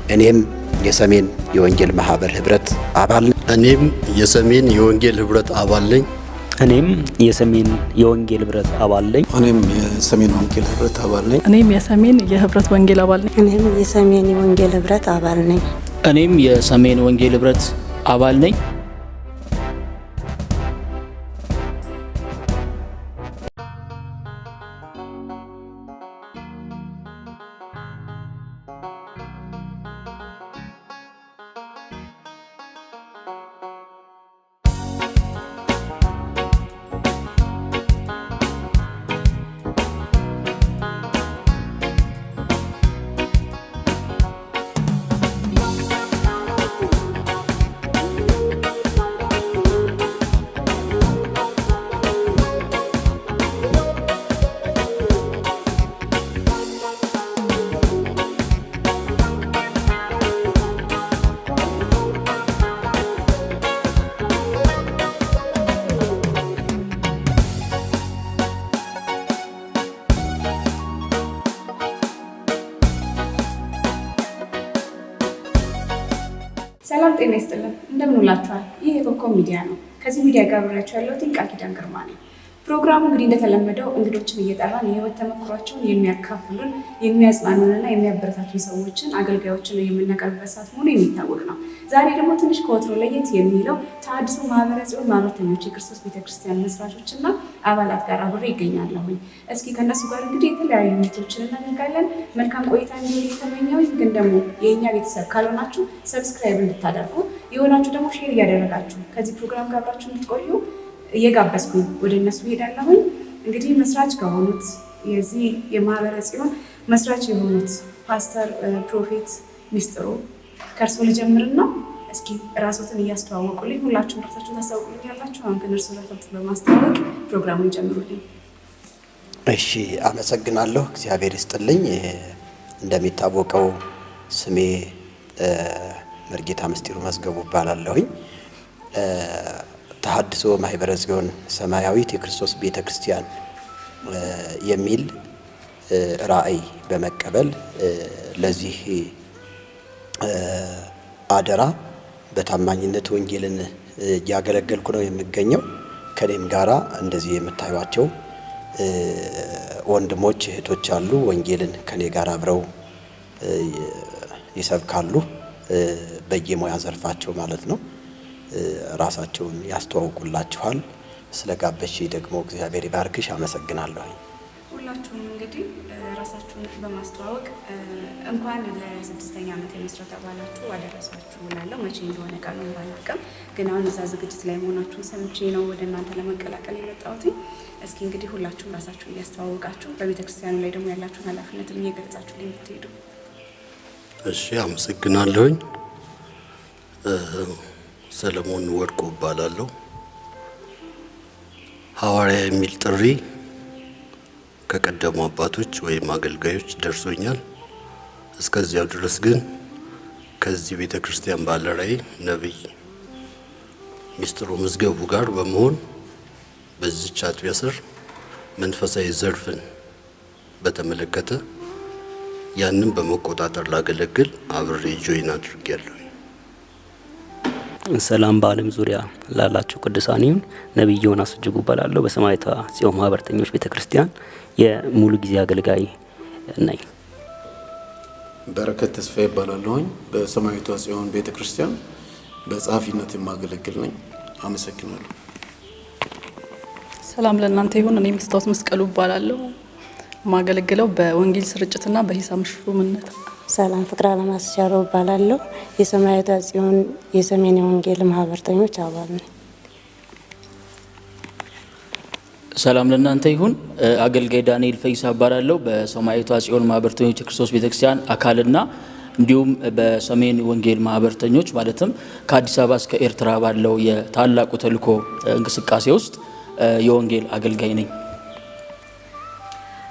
እኔም የሰሜን የወንጌል ማህበር ህብረት አባል ነኝ። እኔም የሰሜን የወንጌል ህብረት አባል ነኝ። እኔም የሰሜን የወንጌል ህብረት አባል ነኝ። እኔም የሰሜን ወንጌል ህብረት አባል ነኝ። እኔም የሰሜን የህብረት ወንጌል አባል ነኝ። እኔም የሰሜን የወንጌል ህብረት አባል ነኝ። እኔም የሰሜን ወንጌል ህብረት አባል ነኝ። ሰላም ጤና ይስጥልን። እንደምን ውላችኋል? ይህ የኮከብ ሚዲያ ነው። ከዚህ ሚዲያ ጋር አብሬያችሁ ያለሁት ቃል ኪዳን ግርማ ነኝ። ፕሮግራሙ እንግዲህ እንደተለመደው እንግዶችን እየጠራን የህይወት ተሞክሯቸውን የሚያካፍሉን የሚያጽናኑንና የሚያበረታቱን ሰዎችን አገልጋዮችን የምናቀርብበት ሰዓት መሆኑ የሚታወቅ ነው። ዛሬ ደግሞ ትንሽ ከወትሮ ለየት የሚለው ተሐድሶ ማህበረ ጽዮን ማህበርተኞች የክርስቶስ ቤተክርስቲያን መስራቾችና አባላት ጋር አብሬ ይገኛለሁኝ። እስኪ ከእነሱ ጋር እንግዲህ የተለያዩ ውይይቶችን እናደርጋለን። መልካም ቆይታ እንዲሆን የተመኘው። ግን ደግሞ የእኛ ቤተሰብ ካልሆናችሁ ሰብስክራይብ እንድታደርጉ የሆናችሁ ደግሞ ሼር እያደረጋችሁ ከዚህ ፕሮግራም ጋር አብራችሁ እንድትቆዩ እየጋበዝኩኝ ወደ እነሱ ሄዳለሁኝ። እንግዲህ መስራች ከሆኑት የዚህ የማህበረ ጽዮን መስራች የሆኑት ፓስተር ፕሮፌት ሚስጥሩ ከእርሶ ልጀምርና እስኪ ራስዎትን እያስተዋወቁልኝ፣ ሁላችሁም ራሳችሁ ታስተዋውቁልኝ ያላችሁ። አሁን ግን እርሶ ራሳችሁን በማስተዋወቅ ፕሮግራሙን ይጀምሩልኝ። እሺ፣ አመሰግናለሁ። እግዚአብሔር ይስጥልኝ። እንደሚታወቀው ስሜ መርጌታ ምስጢሩ መዝገቡ እባላለሁኝ። ተሐድሶ ማህበረ ጽዮን ሰማያዊት የክርስቶስ ቤተክርስቲያን የሚል ራዕይ በመቀበል ለዚህ አደራ በታማኝነት ወንጌልን እያገለገልኩ ነው የሚገኘው። ከኔም ጋራ እንደዚህ የምታዩቸው ወንድሞች እህቶች አሉ። ወንጌልን ከኔ ጋር አብረው ይሰብካሉ፣ በየሙያ ዘርፋቸው ማለት ነው። ራሳቸውን ያስተዋውቁላችኋል። ስለ ጋበሽ ደግሞ እግዚአብሔር ይባርክሽ። አመሰግናለሁ። ሁላችሁም እንግዲህ ራሳችሁን በማስተዋወቅ እንኳን ለ6ኛ ዓመት የመስረት አባላችሁ አደረሳችሁ እላለሁ። መቼ እንደሆነ ቀኑን ባላውቅም ግን አሁን እዛ ዝግጅት ላይ መሆናችሁን ሰምቼ ነው ወደ እናንተ ለመቀላቀል የመጣሁት። እስኪ እንግዲህ ሁላችሁም ራሳችሁን እያስተዋወቃችሁ በቤተክርስቲያኑ ላይ ደግሞ ያላችሁን ኃላፊነትም እየገለጻችሁ እንድትሄዱ። እሺ፣ አመሰግናለሁኝ። ሰለሞን ወርቁ እባላለሁ። ሐዋርያ የሚል ጥሪ ከቀደሙ አባቶች ወይም አገልጋዮች ደርሶኛል። እስከዚያው ድረስ ግን ከዚህ ቤተክርስቲያን ባለራዕይ ነብይ ሚስጥሩ መዝገቡ ጋር በመሆን በዚህች አጥቢያ ስር መንፈሳዊ ዘርፍን በተመለከተ ያንን በመቆጣጠር ላገለግል አብሬ ጆይን አድርጌያለሁ። ሰላም በዓለም ዙሪያ ላላችሁ ቅዱሳን ይሁን። ነብይ ዮናስ እጅጉ እባላለሁ። በሰማያዊቷ ጽዮን ማህበርተኞች ቤተክርስቲያን የሙሉ ጊዜ አገልጋይ ነኝ። በረከት ተስፋ ይባላለሁኝ። በሰማያዊቷ ጽዮን ቤተክርስቲያን በጸሐፊነት የማገለግል ነኝ። አመሰግናለሁ። ሰላም ለእናንተ ይሁን። እኔ መስታወት መስቀሉ እባላለሁ። የማገለግለው በወንጌል ስርጭትና በሂሳብ ሹምነት። ሰላም ፍቅር አለማስቻለው እባላለሁ። የሰማያዊቷ ጽዮን የሰሜን የወንጌል ማህበርተኞች አባል ነኝ። ሰላም ለእናንተ ይሁን። አገልጋይ ዳንኤል ፈይሳ እባላለሁ። በሰማያዊቷ ጽዮን ማህበርተኞች የክርስቶስ ቤተክርስቲያን አካልና እንዲሁም በሰሜን ወንጌል ማህበርተኞች ማለትም ከአዲስ አበባ እስከ ኤርትራ ባለው የታላቁ ተልእኮ እንቅስቃሴ ውስጥ የወንጌል አገልጋይ ነኝ።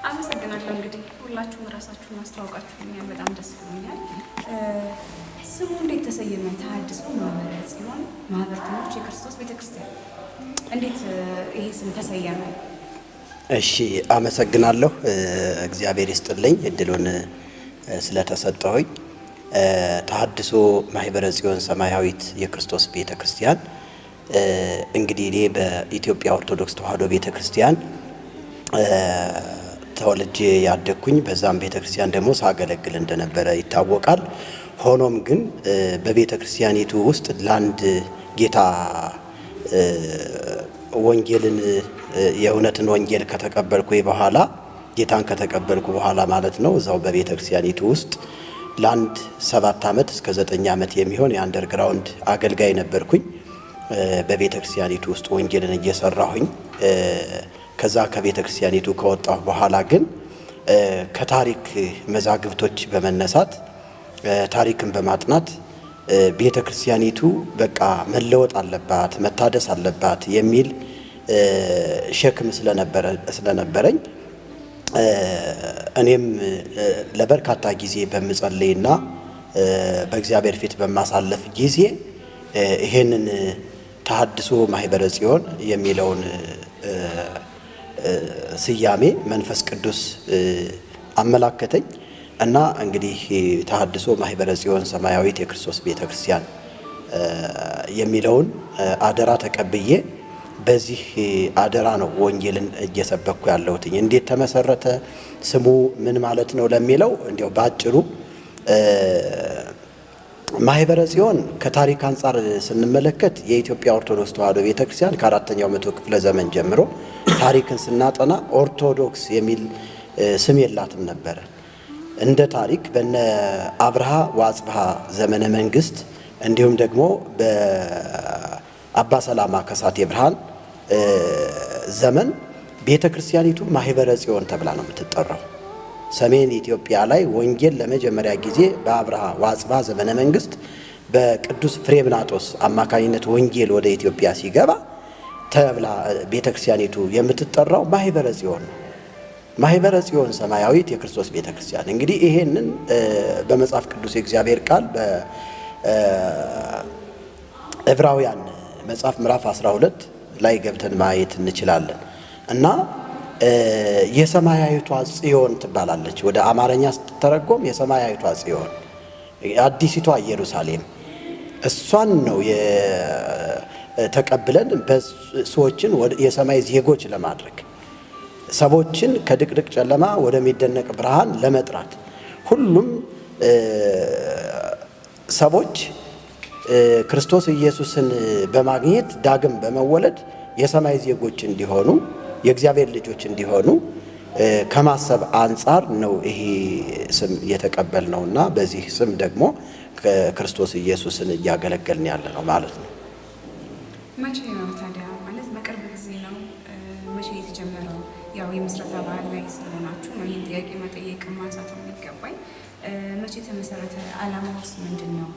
አመሰግናለሁ። እንግዲህ ሁላችሁም ራሳችሁን ማስተዋወቃችሁኛል፣ በጣም ደስ ብሎኛል። ስሙ እንዴት ተሰየመ? ተሐድሶ ማህበረ ጽዮን ማህበርተኞች የክርስቶስ ቤተክርስቲያን እንዴት ይሄ ስም ተሰየመ? እሺ፣ አመሰግናለሁ። እግዚአብሔር ይስጥልኝ እድሉን ስለተሰጠሁኝ። ተሐድሶ ማህበረ ጽዮን ሰማያዊት የክርስቶስ ቤተ ክርስቲያን እንግዲህ እኔ በኢትዮጵያ ኦርቶዶክስ ተዋሕዶ ቤተ ክርስቲያን ተወልጄ ያደግኩኝ በዛም ቤተ ክርስቲያን ደግሞ ሳገለግል እንደነበረ ይታወቃል። ሆኖም ግን በቤተ ክርስቲያኒቱ ውስጥ ለአንድ ጌታ ወንጌልን የእውነትን ወንጌል ከተቀበልኩ በኋላ ጌታን ከተቀበልኩ በኋላ ማለት ነው እዛው በቤተ ክርስቲያኒቱ ውስጥ ለአንድ 7 ዓመት እስከ 9 ዓመት የሚሆን የአንደርግራውንድ አገልጋይ ነበርኩኝ። በቤተ ክርስቲያኒቱ ውስጥ ወንጌልን እየሰራሁኝ ከዛ ከቤተ ክርስቲያኒቱ ከወጣሁ በኋላ ግን ከታሪክ መዛግብቶች በመነሳት ታሪክን በማጥናት ቤተ ክርስቲያኒቱ በቃ መለወጥ አለባት፣ መታደስ አለባት የሚል ሸክም ስለነበረኝ እኔም ለበርካታ ጊዜ በምጸልይና በእግዚአብሔር ፊት በማሳለፍ ጊዜ ይሄንን ተሐድሶ ማህበረ ጽዮን የሚለውን ስያሜ መንፈስ ቅዱስ አመላከተኝ እና እንግዲህ ተሐድሶ ማህበረ ጽዮን ሰማያዊት የክርስቶስ ቤተክርስቲያን የሚለውን አደራ ተቀብዬ በዚህ አደራ ነው ወንጌልን እየሰበኩ ያለሁት። እንዴት ተመሰረተ፣ ስሙ ምን ማለት ነው ለሚለው እንዲያው ባጭሩ ማህበረ ጽዮን ከታሪክ አንጻር ስንመለከት የኢትዮጵያ ኦርቶዶክስ ተዋሕዶ ቤተክርስቲያን ከ4ኛው መቶ ክፍለ ዘመን ጀምሮ ታሪክን ስናጠና ኦርቶዶክስ የሚል ስም የላትም ነበረ። እንደ ታሪክ በነ አብርሃ ወአጽብሃ ዘመነ መንግስት እንዲሁም ደግሞ በአባ ሰላማ ከሳቴ ብርሃን ዘመን ቤተክርስቲያኒቱ ማህበረ ጽዮን ተብላ ነው የምትጠራው። ሰሜን ኢትዮጵያ ላይ ወንጌል ለመጀመሪያ ጊዜ በአብርሃ ወአጽብሃ ዘመነ መንግስት በቅዱስ ፍሬምናጦስ አማካኝነት ወንጌል ወደ ኢትዮጵያ ሲገባ ተብላ ቤተክርስቲያኒቱ የምትጠራው ማህበረ ጽዮን ነው። ማህበረ ጽዮን ሰማያዊት የክርስቶስ ቤተክርስቲያን እንግዲህ ይሄንን በመጽሐፍ ቅዱስ የእግዚአብሔር ቃል በዕብራውያን መጽሐፍ ምዕራፍ 12 ላይ ገብተን ማየት እንችላለን እና የሰማያዊቷ ጽዮን ትባላለች። ወደ አማርኛ ስትተረጎም የሰማያዊቷ ጽዮን አዲሲቷ ኢየሩሳሌም እሷን ነው ተቀብለን ሰዎችን የሰማይ ዜጎች ለማድረግ ሰዎችን ከድቅድቅ ጨለማ ወደሚደነቅ ብርሃን ለመጥራት ሁሉም ሰዎች ክርስቶስ ኢየሱስን በማግኘት ዳግም በመወለድ የሰማይ ዜጎች እንዲሆኑ የእግዚአብሔር ልጆች እንዲሆኑ ከማሰብ አንጻር ነው ይሄ ስም የተቀበልነውና በዚህ ስም ደግሞ ክርስቶስ ኢየሱስን እያገለገልን ያለ ነው ማለት ነው። መቼ ነው ታዲያ? ማለት በቅርብ ጊዜ ነው? መቼ የተጀመረው? ያው የምስረታ በዓል ላይ ስለሆናችሁ ነው ይህን ጥያቄ መጠየቅ ማንሳት የሚገባኝ። መቼ የተመሰረተ? ዓላማውስ ምንድን ነው?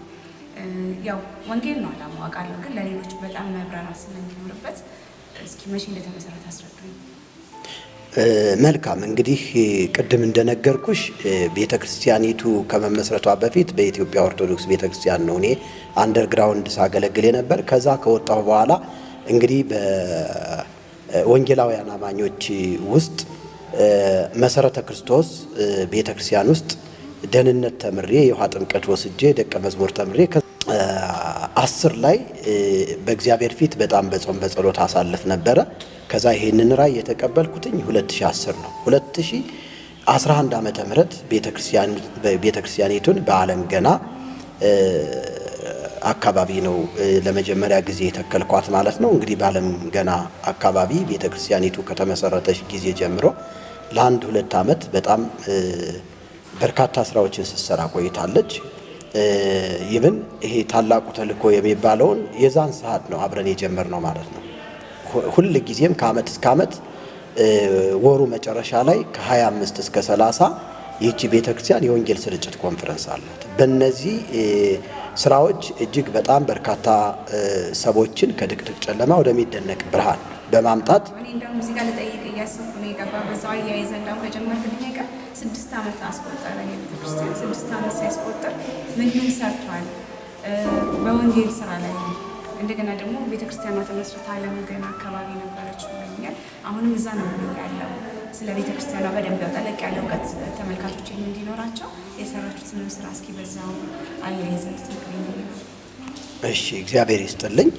ያው ወንጌል ነው ዓላማው አውቃለሁ፣ ግን ለሌሎች በጣም መብራራት ስለሚኖርበት እስኪ መቼ እንደተመሰረተ አስረዱኝ። መልካም እንግዲህ ቅድም እንደነገርኩሽ ቤተክርስቲያኒቱ ከመመስረቷ በፊት በኢትዮጵያ ኦርቶዶክስ ቤተክርስቲያን ነው እኔ አንደርግራውንድ ሳገለግል ነበር። ከዛ ከወጣሁ በኋላ እንግዲህ በወንጌላውያን አማኞች ውስጥ መሰረተ ክርስቶስ ቤተክርስቲያን ውስጥ ደህንነት ተምሬ የውሃ ጥምቀት ወስጄ ደቀ መዝሙር ተምሬ 10 ላይ በእግዚአብሔር ፊት በጣም በጾም በጸሎት አሳልፍ ነበረ። ከዛ ይሄንን ራእይ የተቀበልኩትኝ 2010 ነው። 2011 ዓመተ ምህረት ቤተክርስቲያኒቱን በዓለም ገና አካባቢ ነው ለመጀመሪያ ጊዜ የተከልኳት ማለት ነው። እንግዲህ በዓለም ገና አካባቢ ቤተክርስቲያኒቱ ከተመሰረተች ጊዜ ጀምሮ ለ1-2 ዓመት በጣም በርካታ ስራዎችን ስትሰራ ቆይታለች። ይብን ይሄ ታላቁ ተልእኮ የሚባለውን የዛን ሰዓት ነው አብረን የጀመርነው ማለት ነው። ሁል ጊዜም ከአመት እስከ አመት ወሩ መጨረሻ ላይ ከ25 እስከ 30 ይህቺ ቤተክርስቲያን የወንጌል ስርጭት ኮንፈረንስ አላት። በእነዚህ ስራዎች እጅግ በጣም በርካታ ሰዎችን ከድቅድቅ ጨለማ ወደሚደነቅ ብርሃን በማምጣት እኔ እንደውም እዚህ ጋር ልጠይቅ እያሰብኩ ነው የገባ በዛው አያይዘ እንዳውም ከጀመርክልኝ ጋር 6 ዓመት አስቆጠረ። የቤተክርስቲያን 6 ዓመት ሲያስቆጥር ምን ሰርቷል? በወንጌል ስራ ላይ እንደገና ደግሞ ቤተክርስቲያኗ ተመስርታ ዓለም ገና አካባቢ ነበረች ብሎኛል። አሁንም እዛ ነው ያለው። ስለ ቤተክርስቲያኗ በደንብ ጠለቅ ያለ እውቀት ተመልካቾች እንዲኖራቸው የሰራችሁትን ስራ እስኪ በዛው አያይዘን ትነግሩኝ። እሺ፣ እግዚአብሔር ይስጥልኝ።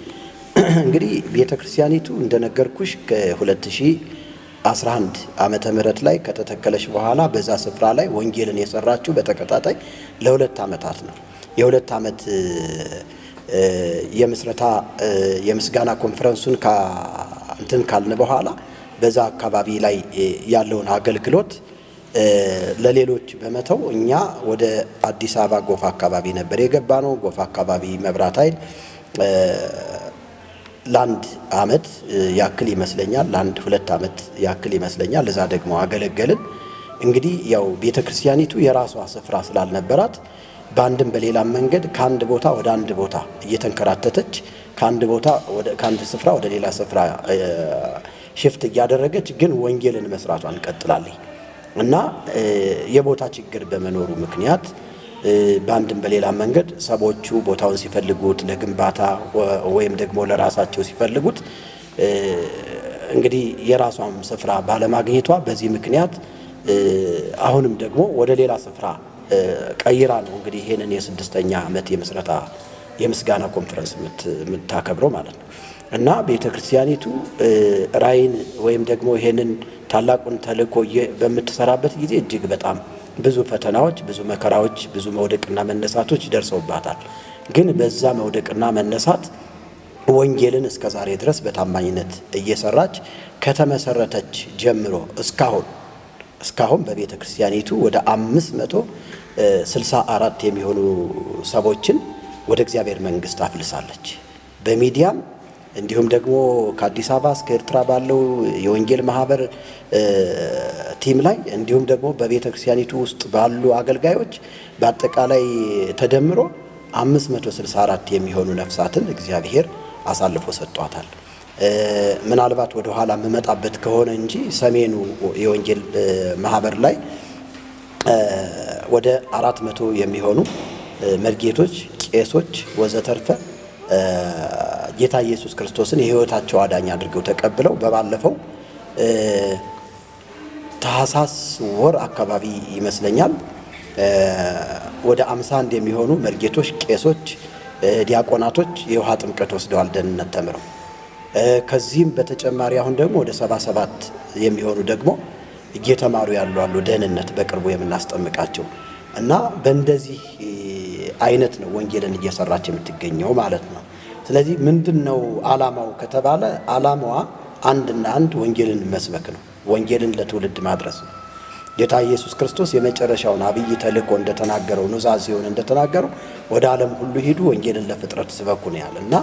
እንግዲህ ቤተክርስቲያኒቱ እንደነገርኩሽ ከ2011 ዓመተ ምህረት ላይ ከተተከለች በኋላ በዛ ስፍራ ላይ ወንጌልን የሰራችው በተከታታይ ለ2 ዓመታት ነው። የ2 ዓመት የምስረታ የምስጋና ኮንፈረንሱን እንትን ካልን በኋላ በዛ አካባቢ ላይ ያለውን አገልግሎት ለሌሎች በመተው እኛ ወደ አዲስ አበባ ጎፋ አካባቢ ነበር የገባ ነው። ጎፋ አካባቢ መብራት ኃይል ለአንድ ዓመት ያክል ይመስለኛል፣ ለአንድ 2 ዓመት ያክል ይመስለኛል እዛ ደግሞ አገለገልን። እንግዲህ ያው ቤተክርስቲያኒቱ የራሷ ስፍራ ስላልነበራት በአንድም በሌላም መንገድ ከአንድ ቦታ ወደ አንድ ቦታ እየተንከራተተች ከአንድ ስፍራ ወደ ሌላ ስፍራ ሽፍት እያደረገች ግን ወንጌልን መስራቷን ቀጥላለች እና የቦታ ችግር በመኖሩ ምክንያት በአንድም በሌላም መንገድ ሰዎቹ ቦታውን ሲፈልጉት ለግንባታ ወይም ደግሞ ለራሳቸው ሲፈልጉት እንግዲህ የራሷም ስፍራ ባለማግኘቷ በዚህ ምክንያት አሁንም ደግሞ ወደ ሌላ ስፍራ ቀይራ ነው እንግዲህ ይሄንን የ6ኛ ዓመት የምስረታ የምስጋና ኮንፈረንስ የምታከብረው ማለት ነው። እና ቤተክርስቲያኒቱ ራእይን ወይም ደግሞ ይሄንን ታላቁን ተልእኮ በምትሰራበት ጊዜ እጅግ በጣም ብዙ ፈተናዎች፣ ብዙ መከራዎች፣ ብዙ መውደቅና መነሳቶች ደርሰውባታል። ግን በዛ መውደቅና መነሳት ወንጌልን እስከ ዛሬ ድረስ በታማኝነት እየሰራች ከተመሰረተች ጀምሮ እስካሁን በቤተ ክርስቲያኒቱ ወደ 564 የሚሆኑ ሰዎችን ወደ እግዚአብሔር መንግስት አፍልሳለች። በሚዲያም እንዲሁም ደግሞ ከአዲስ አበባ እስከ ኤርትራ ባለው የወንጌል ማህበር ቲም ላይ እንዲሁም ደግሞ በቤተ ክርስቲያኒቱ ውስጥ ባሉ አገልጋዮች በአጠቃላይ ተደምሮ 564 የሚሆኑ ነፍሳትን እግዚአብሔር አሳልፎ ሰጥቷታል። ምናልባት ወደ ኋላ የምመጣበት ከሆነ እንጂ ሰሜኑ የወንጌል ማህበር ላይ ወደ 400 የሚሆኑ መርጌቶች፣ ቄሶች ወዘተርፈ ጌታ ኢየሱስ ክርስቶስን የሕይወታቸው አዳኝ አድርገው ተቀብለው በባለፈው ታኅሳስ ወር አካባቢ ይመስለኛል ወደ 51 የሚሆኑ መርጌቶች፣ ቄሶች፣ ዲያቆናቶች የውሃ ጥምቀት ወስደዋል ደህንነት ተምረው። ከዚህም በተጨማሪ አሁን ደግሞ ወደ 77 የሚሆኑ ደግሞ እየተማሩ ያሉ አሉ ደህንነት በቅርቡ የምናስጠምቃቸው እና በእንደዚህ አይነት ነው ወንጌልን እየሰራች የምትገኘው ማለት ነው። ስለዚህ ምንድነው ዓላማው ከተባለ ዓላማዋ አንድና አንድ ወንጌልን መስበክ ነው። ወንጌልን ለትውልድ ማድረስ ነው። ጌታ ኢየሱስ ክርስቶስ የመጨረሻውን አብይ ተልእኮ እንደተናገረው ኑዛዜውን እንደተናገረው ወደ ዓለም ሁሉ ሂዱ ወንጌልን ለፍጥረት ስበኩ ነው ያለ እና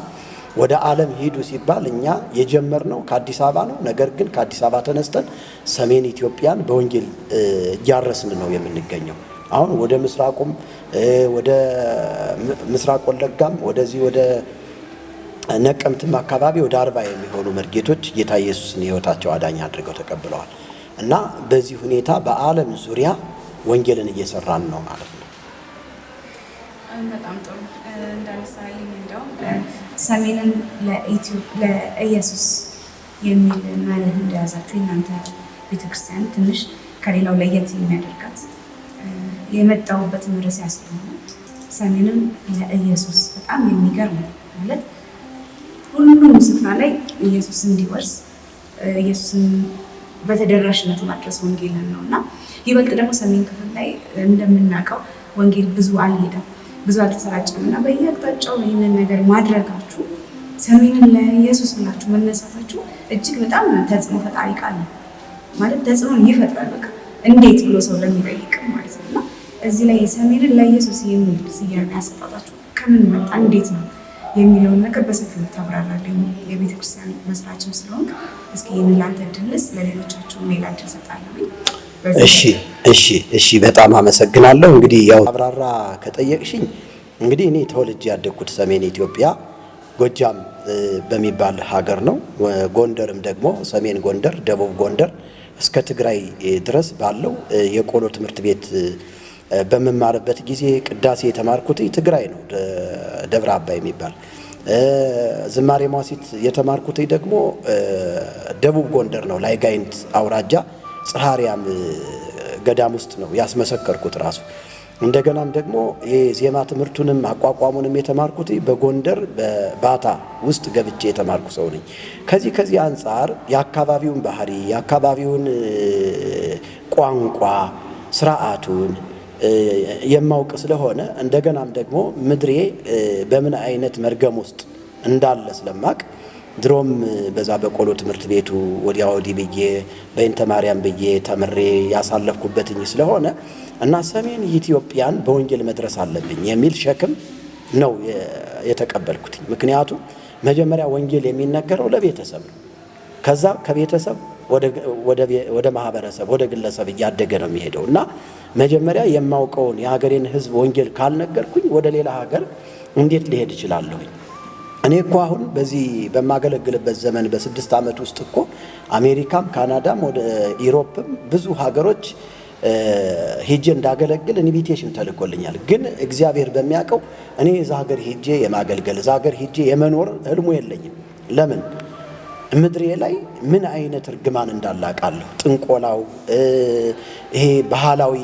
ወደ ዓለም ሂዱ ሲባል እኛ የጀመርነው ከአዲስ አበባ ነው። ነገር ግን ከአዲስ አበባ ተነስተን ሰሜን ኢትዮጵያን በወንጌል እያረስን ነው የምንገኘው። አሁን ወደ ምስራቁም ወደ ምስራቅ ወለጋም ወደዚህ ወደ ነቀምትም አካባቢ ወደ 40 የሚሆኑ መርጌቶች ጌታ ኢየሱስን የሕይወታቸው አዳኝ አድርገው ተቀብለዋል እና በዚህ ሁኔታ በዓለም ዙሪያ ወንጌልን እየሰራን ነው ማለት ነው። በጣም ጥሩ እንዳነሳልኝ እንደውም ሰሜንን ለኢየሱስ የሚል መርህ እንደያዛችሁ እናንተ ቤተክርስቲያን ትንሽ ከሌላው ለየት የሚያደርጋት የመጣሁበትን ርዕስ ያስለሆነ ሰሜንን ለኢየሱስ በጣም የሚገርም ማለት ሁሉም ስፍራ ላይ ኢየሱስ እንዲወርስ ኢየሱስን በተደራሽነት ማድረስ ወንጌልን ነው እና ይበልጥ ደግሞ ሰሜን ክፍል ላይ እንደምናውቀው ወንጌል ብዙ አልሄደም፣ ብዙ አልተሰራጨም እና በየአቅጣጫው ይህንን ነገር ማድረጋችሁ ሰሜንን ለኢየሱስ ብላችሁ መነሳታችሁ እጅግ በጣም ተጽዕኖ ፈጣሪ ቃል ነው ማለት ተጽዕኖን ይፈጥራል። በቃ እንዴት ብሎ ሰው ለሚጠይቅ ማለት ነው እና እዚህ ላይ ሰሜንን ለኢየሱስ የሚል ስያሜ ያሰጣጣችሁ ከምን መጣ እንዴት ነው የሚለውን ነገር በሰፊው ታብራራለህ። የቤተክርስቲያን መስራችም ስለሆንክ እስኪ ይህን ላንተ ድልስ ለሌሎቻችሁ ሌላ ድል ሰጣለሁ። እሺ በጣም አመሰግናለሁ። እንግዲህ ያው አብራራ ከጠየቅሽኝ እንግዲህ እኔ ተወልጄ ያደግኩት ሰሜን ኢትዮጵያ ጎጃም በሚባል ሀገር ነው። ጎንደርም ደግሞ ሰሜን ጎንደር፣ ደቡብ ጎንደር እስከ ትግራይ ድረስ ባለው የቆሎ ትምህርት ቤት በመማርበት ጊዜ ቅዳሴ የተማርኩት ትግራይ ነው፣ ደብረ አባይ የሚባል ዝማሬ መዋሥዕት የተማርኩት ደግሞ ደቡብ ጎንደር ነው፣ ላይ ጋይንት አውራጃ ጽሐሪያም ገዳም ውስጥ ነው ያስመሰከርኩት ራሱ። እንደገናም ደግሞ የዜማ ትምህርቱንም አቋቋሙንም የተማርኩት በጎንደር በባታ ውስጥ ገብቼ የተማርኩ ሰው ነኝ። ከዚህ አንጻር የአካባቢውን ባህሪ፣ የአካባቢውን ቋንቋ፣ ስርዓቱን የማውቅ ስለሆነ እንደገናም ደግሞ ምድሬ በምን አይነት መርገም ውስጥ እንዳለ ስለማቅ ድሮም በዛ በቆሎ ትምህርት ቤቱ ወዲያ ወዲህ ብዬ በእንተ ማርያም ብዬ ተምሬ ያሳለፍኩበትኝ ስለሆነ እና ሰሜን ኢትዮጵያን በወንጌል መድረስ አለብኝ የሚል ሸክም ነው የተቀበልኩት። ምክንያቱም መጀመሪያ ወንጌል የሚነገረው ለቤተሰብ ነው። ከዛ ከቤተሰብ ወደ ማህበረሰብ ወደ ግለሰብ እያደገ ነው የሚሄደው እና መጀመሪያ የማውቀውን የሀገሬን ሕዝብ ወንጌል ካልነገርኩኝ ወደ ሌላ ሀገር እንዴት ሊሄድ እችላለሁኝ? እኔ እኮ አሁን በዚህ በማገለግልበት ዘመን በ6 ዓመት ውስጥ እኮ አሜሪካም ካናዳም ወደ ኢሮፕም ብዙ ሀገሮች ሄጄ እንዳገለግል ኢንቪቴሽን ተልኮልኛል። ግን እግዚአብሔር በሚያውቀው እኔ እዛ ሀገር ሄጄ የማገልገል እዛ ሀገር ሄጄ የመኖር ህልሙ የለኝም። ለምን? ምድሬ ላይ ምን አይነት እርግማን እንዳላቃለሁ። ጥንቆላው፣ ይሄ ባህላዊ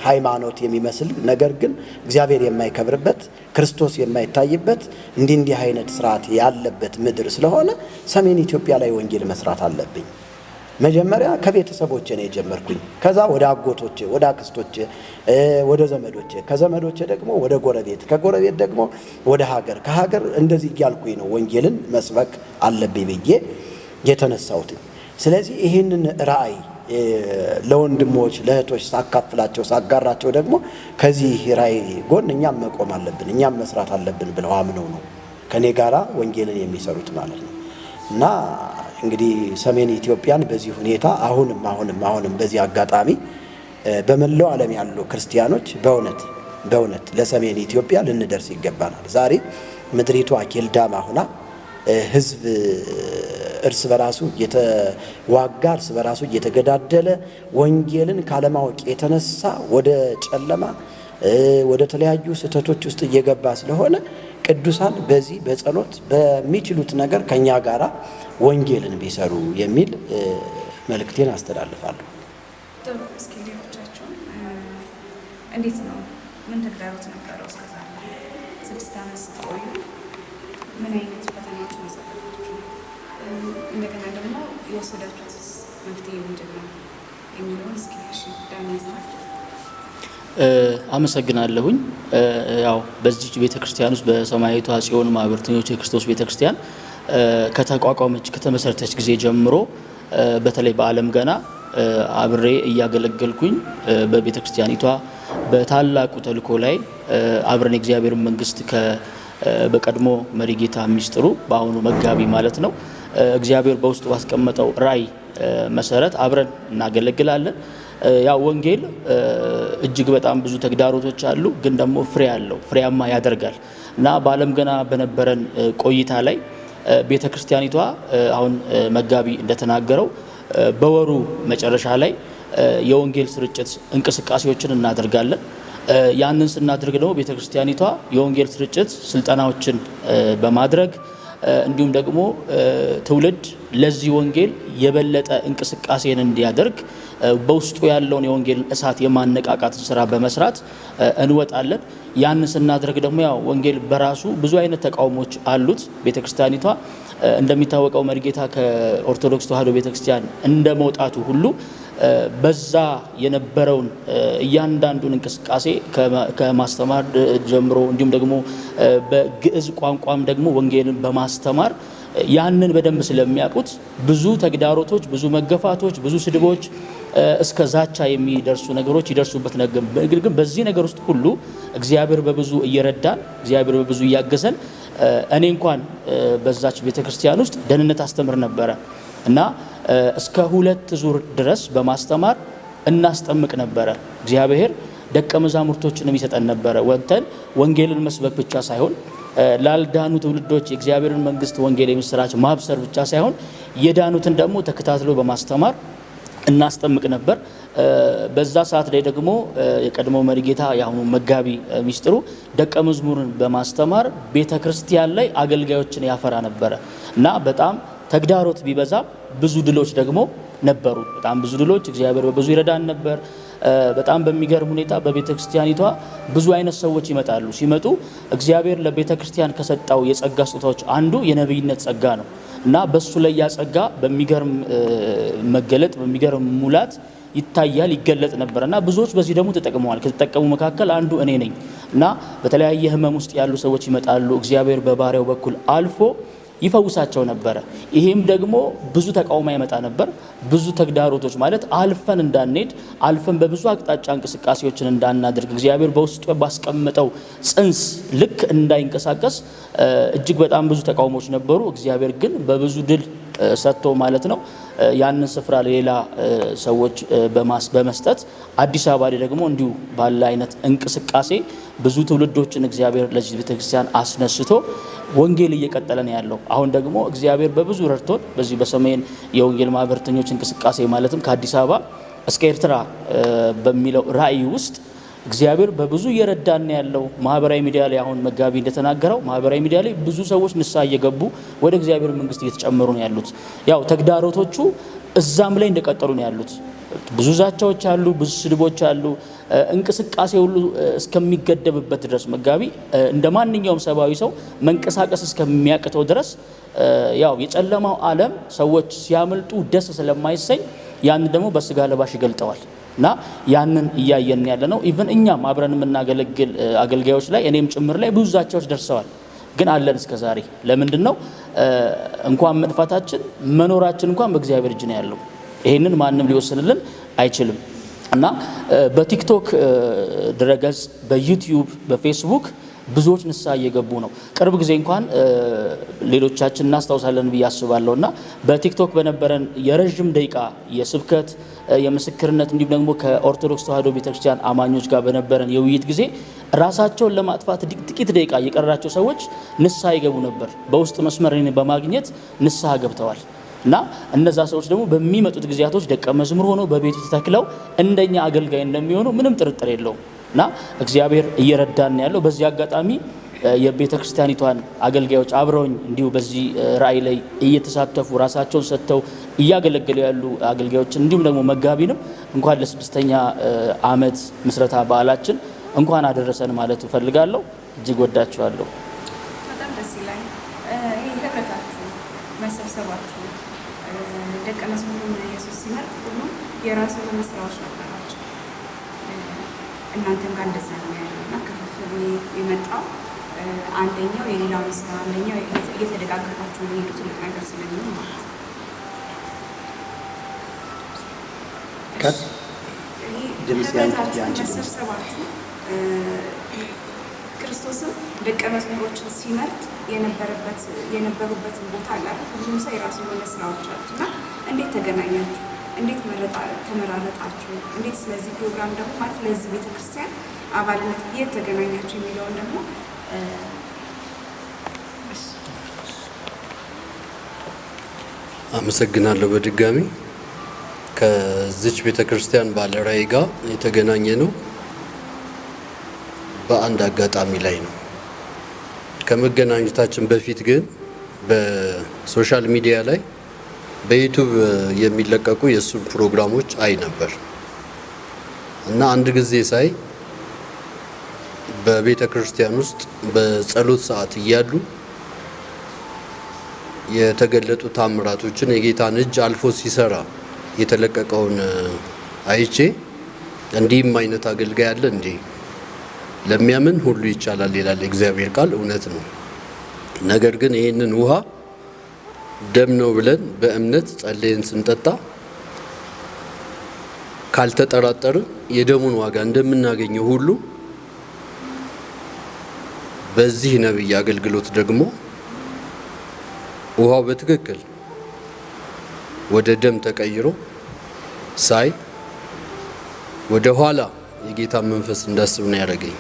ሃይማኖት የሚመስል ነገር ግን እግዚአብሔር የማይከብርበት ክርስቶስ የማይታይበት እንዲህ አይነት ስርዓት ያለበት ምድር ስለሆነ ሰሜን ኢትዮጵያ ላይ ወንጌል መስራት አለብኝ። መጀመሪያ ከቤተሰቦቼ ነው የጀመርኩኝ። ከዛ ወደ አጎቶቼ፣ ወደ አክስቶቼ፣ ወደ ዘመዶቼ፣ ከዘመዶቼ ደግሞ ወደ ጎረቤት፣ ከጎረቤት ደግሞ ወደ ሀገር፣ ከሀገር እንደዚህ እያልኩኝ ነው ወንጌልን መስበክ አለብኝ ብዬ የተነሳሁት። ስለዚህ ይህንን ራእይ ለወንድሞች ለእህቶች ሳካፍላቸው ሳጋራቸው ደግሞ ከዚህ ራእይ ጎን እኛም መቆም አለብን እኛም መስራት አለብን ብለው አምነው ነው ከኔ ጋራ ወንጌልን የሚሰሩት ማለት ነው። እና እንግዲህ ሰሜን ኢትዮጵያን በዚህ ሁኔታ አሁንም በዚህ አጋጣሚ በመላው ዓለም ያሉ ክርስቲያኖች በእውነት ለሰሜን ኢትዮጵያ ልንደርስ ይገባናል። ዛሬ ምድሪቱ አኬልዳማ ሆና ህዝብ እርስ በራሱ እየተዋጋ እርስ በራሱ እየተገዳደለ ወንጌልን ካለማወቅ የተነሳ ወደ ጨለማ ወደ ተለያዩ ስህተቶች ውስጥ እየገባ ስለሆነ ቅዱሳን በዚህ በጸሎት በሚችሉት ነገር ከኛ ጋራ ወንጌልን ቢሰሩ የሚል መልእክቴን አስተላልፋለሁ። ጥሩ። እስኪ ሌሎቻችሁ እንዴት ነው? ምን ተግዳሮት ነበረው? እስከዛ 6 ዓመት ስትቆዩ ምን አይነት ፈተናዎች መሰረታችሁ? እንደገና ደግሞ የወሰዳችሁት መፍትሄ ምንድን ነው የሚለውን እስኪ ዳንኤል አመሰግናለሁኝ። ያው በዚህ ቤተክርስቲያን ውስጥ በሰማያዊቷ ጽዮን ማህበርተኞች የክርስቶስ ቤተክርስቲያን ከተቋቋመች ከተመሰረተች ጊዜ ጀምሮ በተለይ በዓለም ገና አብሬ እያገለገልኩኝ በቤተክርስቲያኒቷ በታላቁ ተልእኮ ላይ አብረን የእግዚአብሔር መንግስት በቀድሞ መሪጌታ ሚስጥሩ በአሁኑ መጋቢ ማለት ነው እግዚአብሔር በውስጡ ባስቀመጠው ራእይ መሰረት አብረን እናገለግላለን። ያው ወንጌል እጅግ በጣም ብዙ ተግዳሮቶች አሉ፣ ግን ደግሞ ፍሬ አለው፣ ፍሬያማ ያደርጋል እና በዓለም ገና በነበረን ቆይታ ላይ ቤተክርስቲያኒቷ አሁን መጋቢ እንደተናገረው በወሩ መጨረሻ ላይ የወንጌል ስርጭት እንቅስቃሴዎችን እናደርጋለን። ያንን ስናደርግ ደግሞ ቤተክርስቲያኒቷ የወንጌል ስርጭት ስልጠናዎችን በማድረግ እንዲሁም ደግሞ ትውልድ ለዚህ ወንጌል የበለጠ እንቅስቃሴን እንዲያደርግ በውስጡ ያለውን የወንጌል እሳት የማነቃቃትን ስራ በመስራት እንወጣለን። ያን ስናደርግ ደግሞ ያው ወንጌል በራሱ ብዙ አይነት ተቃውሞች አሉት። ቤተክርስቲያኒቷ እንደሚታወቀው መሪጌታ ከኦርቶዶክስ ተዋሕዶ ቤተክርስቲያን እንደመውጣቱ ሁሉ በዛ የነበረውን እያንዳንዱን እንቅስቃሴ ከማስተማር ጀምሮ እንዲሁም ደግሞ በግዕዝ ቋንቋም ደግሞ ወንጌልን በማስተማር ያንን በደንብ ስለሚያውቁት ብዙ ተግዳሮቶች፣ ብዙ መገፋቶች፣ ብዙ ስድቦች እስከ ዛቻ የሚደርሱ ነገሮች ይደርሱበት ነገር ግን በዚህ ነገር ውስጥ ሁሉ እግዚአብሔር በብዙ እየረዳን እግዚአብሔር በብዙ እያገዘን እኔ እንኳን በዛች ቤተክርስቲያን ውስጥ ደህንነት አስተምር ነበረ እና እስከ 2 ዙር ድረስ በማስተማር እናስጠምቅ ነበረ። እግዚአብሔር ደቀ መዛሙርቶችንም ይሰጠን ነበረ። ወንተን ወንጌልን መስበክ ብቻ ሳይሆን ላልዳኑ ትውልዶች የእግዚአብሔርን መንግስት ወንጌል የምስራች ማብሰር ብቻ ሳይሆን የዳኑትን ደግሞ ተከታትሎ በማስተማር እናስጠምቅ ነበር። በዛ ሰዓት ላይ ደግሞ የቀድሞ መሪጌታ የአሁኑ መጋቢ ሚስጥሩ ደቀ መዝሙርን በማስተማር ቤተክርስቲያን ላይ አገልጋዮችን ያፈራ ነበረ እና በጣም ተግዳሮት ቢበዛ ብዙ ድሎች ደግሞ ነበሩ። በጣም ብዙ ድሎች፣ እግዚአብሔር በብዙ ይረዳን ነበር። በጣም በሚገርም ሁኔታ በቤተ ክርስቲያኒቷ ብዙ አይነት ሰዎች ይመጣሉ። ሲመጡ እግዚአብሔር ለቤተ ክርስቲያን ከሰጠው የጸጋ ስጦታዎች አንዱ የነብይነት ጸጋ ነው እና በሱ ላይ ያ ጸጋ በሚገርም መገለጥ በሚገርም ሙላት ይታያል ይገለጥ ነበር እና ብዙዎች በዚህ ደግሞ ተጠቅመዋል። ከተጠቀሙ መካከል አንዱ እኔ ነኝ እና በተለያየ ህመም ውስጥ ያሉ ሰዎች ይመጣሉ። እግዚአብሔር በባሪያው በኩል አልፎ ይፈውሳቸው ነበረ። ይሄም ደግሞ ብዙ ተቃውሞ ይመጣ ነበር። ብዙ ተግዳሮቶች ማለት አልፈን እንዳንሄድ አልፈን በብዙ አቅጣጫ እንቅስቃሴዎችን እንዳናደርግ እግዚአብሔር በውስጡ ባስቀመጠው ጽንስ ልክ እንዳይንቀሳቀስ እጅግ በጣም ብዙ ተቃውሞዎች ነበሩ። እግዚአብሔር ግን በብዙ ድል ሰጥቶ ማለት ነው ያንን ስፍራ ሌላ ሰዎች በመስጠት አዲስ አበባ ላይ ደግሞ እንዲሁ ባለ አይነት እንቅስቃሴ ብዙ ትውልዶችን እግዚአብሔር ለዚህ ቤተክርስቲያን አስነስቶ ወንጌል እየቀጠለ ነው ያለው። አሁን ደግሞ እግዚአብሔር በብዙ ረድቶን በዚህ በሰሜን የወንጌል ማህበረተኞች እንቅስቃሴ ማለትም ከአዲስ አበባ እስከ ኤርትራ በሚለው ራእይ ውስጥ እግዚአብሔር በብዙ እየረዳን ያለው። ማህበራዊ ሚዲያ ላይ አሁን መጋቢ እንደተናገረው ማህበራዊ ሚዲያ ላይ ብዙ ሰዎች ንስሐ እየገቡ ወደ እግዚአብሔር መንግስት እየተጨመሩ ነው ያሉት። ያው ተግዳሮቶቹ እዛም ላይ እንደቀጠሉ ነው ያሉት። ብዙ ዛቻዎች አሉ፣ ብዙ ስድቦች አሉ። እንቅስቃሴ ሁሉ እስከሚገደብበት ድረስ መጋቢ እንደ ማንኛውም ሰብአዊ ሰው መንቀሳቀስ እስከሚያቅተው ድረስ ያው የጨለማው ዓለም ሰዎች ሲያመልጡ ደስ ስለማይሰኝ ያን ደግሞ በስጋ ለባሽ ይገልጠዋል እና ያንን እያየን ያለ ነው። ኢቭን እኛም አብረን የምናገለግል አገልጋዮች ላይ እኔም ጭምር ላይ ብዙ ዛቻዎች ደርሰዋል። ግን አለን እስከዛሬ። ለምንድን ነው እንኳን መጥፋታችን መኖራችን እንኳን በእግዚአብሔር እጅ ነው ያለው። ይሄንን ማንም ሊወስንልን አይችልም እና በቲክቶክ ድረገጽ፣ በዩቲዩብ፣ በፌስቡክ ብዙዎች ንስሐ እየገቡ ነው። ቅርብ ጊዜ እንኳን ሌሎቻችን እናስታውሳለን ብዬ አስባለሁ እና በቲክቶክ በነበረን የረዥም ደቂቃ የስብከት የምስክርነት እንዲሁም ደግሞ ከኦርቶዶክስ ተዋሕዶ ቤተክርስቲያን አማኞች ጋር በነበረን የውይይት ጊዜ ራሳቸውን ለማጥፋት ጥቂት ደቂቃ የቀራቸው ሰዎች ንስሐ ይገቡ ነበር። በውስጥ መስመር በማግኘት ንስሐ ገብተዋል እና እነዛ ሰዎች ደግሞ በሚመጡት ጊዜያቶች ደቀ መዝሙር ሆነው በቤቱ ተተክለው እንደኛ አገልጋይ እንደሚሆኑ ምንም ጥርጥር የለውም እና እግዚአብሔር እየረዳን ያለው። በዚህ አጋጣሚ የቤተ ክርስቲያኒቷን አገልጋዮች አብረውኝ እንዲሁ በዚህ ራእይ ላይ እየተሳተፉ ራሳቸውን ሰጥተው እያገለገሉ ያሉ አገልጋዮችን እንዲሁም ደግሞ መጋቢንም እንኳን ለ6ኛ ዓመት ምስረታ በዓላችን እንኳን አደረሰን ማለት እፈልጋለሁ። እጅግ ወዳችኋለሁ። በጣም ደስ ይላል። ይሄ ህብረታችሁ፣ መሰብሰባችሁ ደቀ መዝሙሩን ኢየሱስ ሲመርጥ ሁሉም የራሱ የሆነ ስራዎች ነበራቸው። እናንተም ጋር እንደዛ ነው ያለውና ክፍፍሉ የመጣው አንደኛው የሌላውን ስራ አንደኛው እየተደጋገፋችሁ የሚሄዱ ትልቅ ነገር ስለሚሆን ማለት ነው። መሰብሰባችሁ ክርስቶስም ደቀ መዝሙሮችን ሲመርጥ የነበሩበትን ቦታ አለ። ሁሉም ሰው የራሱ የሆነ ስራዎች አሉት እና እንዴት ተገናኛችሁ? እንዴት ተመራረጣችሁ? እንዴት ስለዚህ ፕሮግራም ደግሞ ማለት ለዚህ ቤተክርስቲያን አባልነት የት ተገናኛችሁ የሚለውን ደግሞ አመሰግናለሁ። በድጋሚ ከዚች ቤተክርስቲያን ባለራዕይ ጋር የተገናኘ ነው በአንድ አጋጣሚ ላይ ነው። ከመገናኘታችን በፊት ግን በሶሻል ሚዲያ ላይ በዩቲዩብ የሚለቀቁ የእሱን ፕሮግራሞች አይ ነበር እና አንድ ጊዜ ሳይ በቤተ ክርስቲያን ውስጥ በጸሎት ሰዓት እያሉ የተገለጡ ታምራቶችን የጌታን እጅ አልፎ ሲሰራ የተለቀቀውን አይቼ እንዲህም አይነት አገልጋይ አለ እንዴ? ለሚያምን ሁሉ ይቻላል ይላል እግዚአብሔር ቃል፣ እውነት ነው። ነገር ግን ይህንን ውሃ ደም ነው ብለን በእምነት ጸልየን ስንጠጣ ካልተጠራጠርን የደሙን ዋጋ እንደምናገኘው ሁሉ በዚህ ነብይ አገልግሎት ደግሞ ውሃው በትክክል ወደ ደም ተቀይሮ ሳይ ወደ ኋላ የጌታ መንፈስ እንዳስብ ነው ያደረገኝ።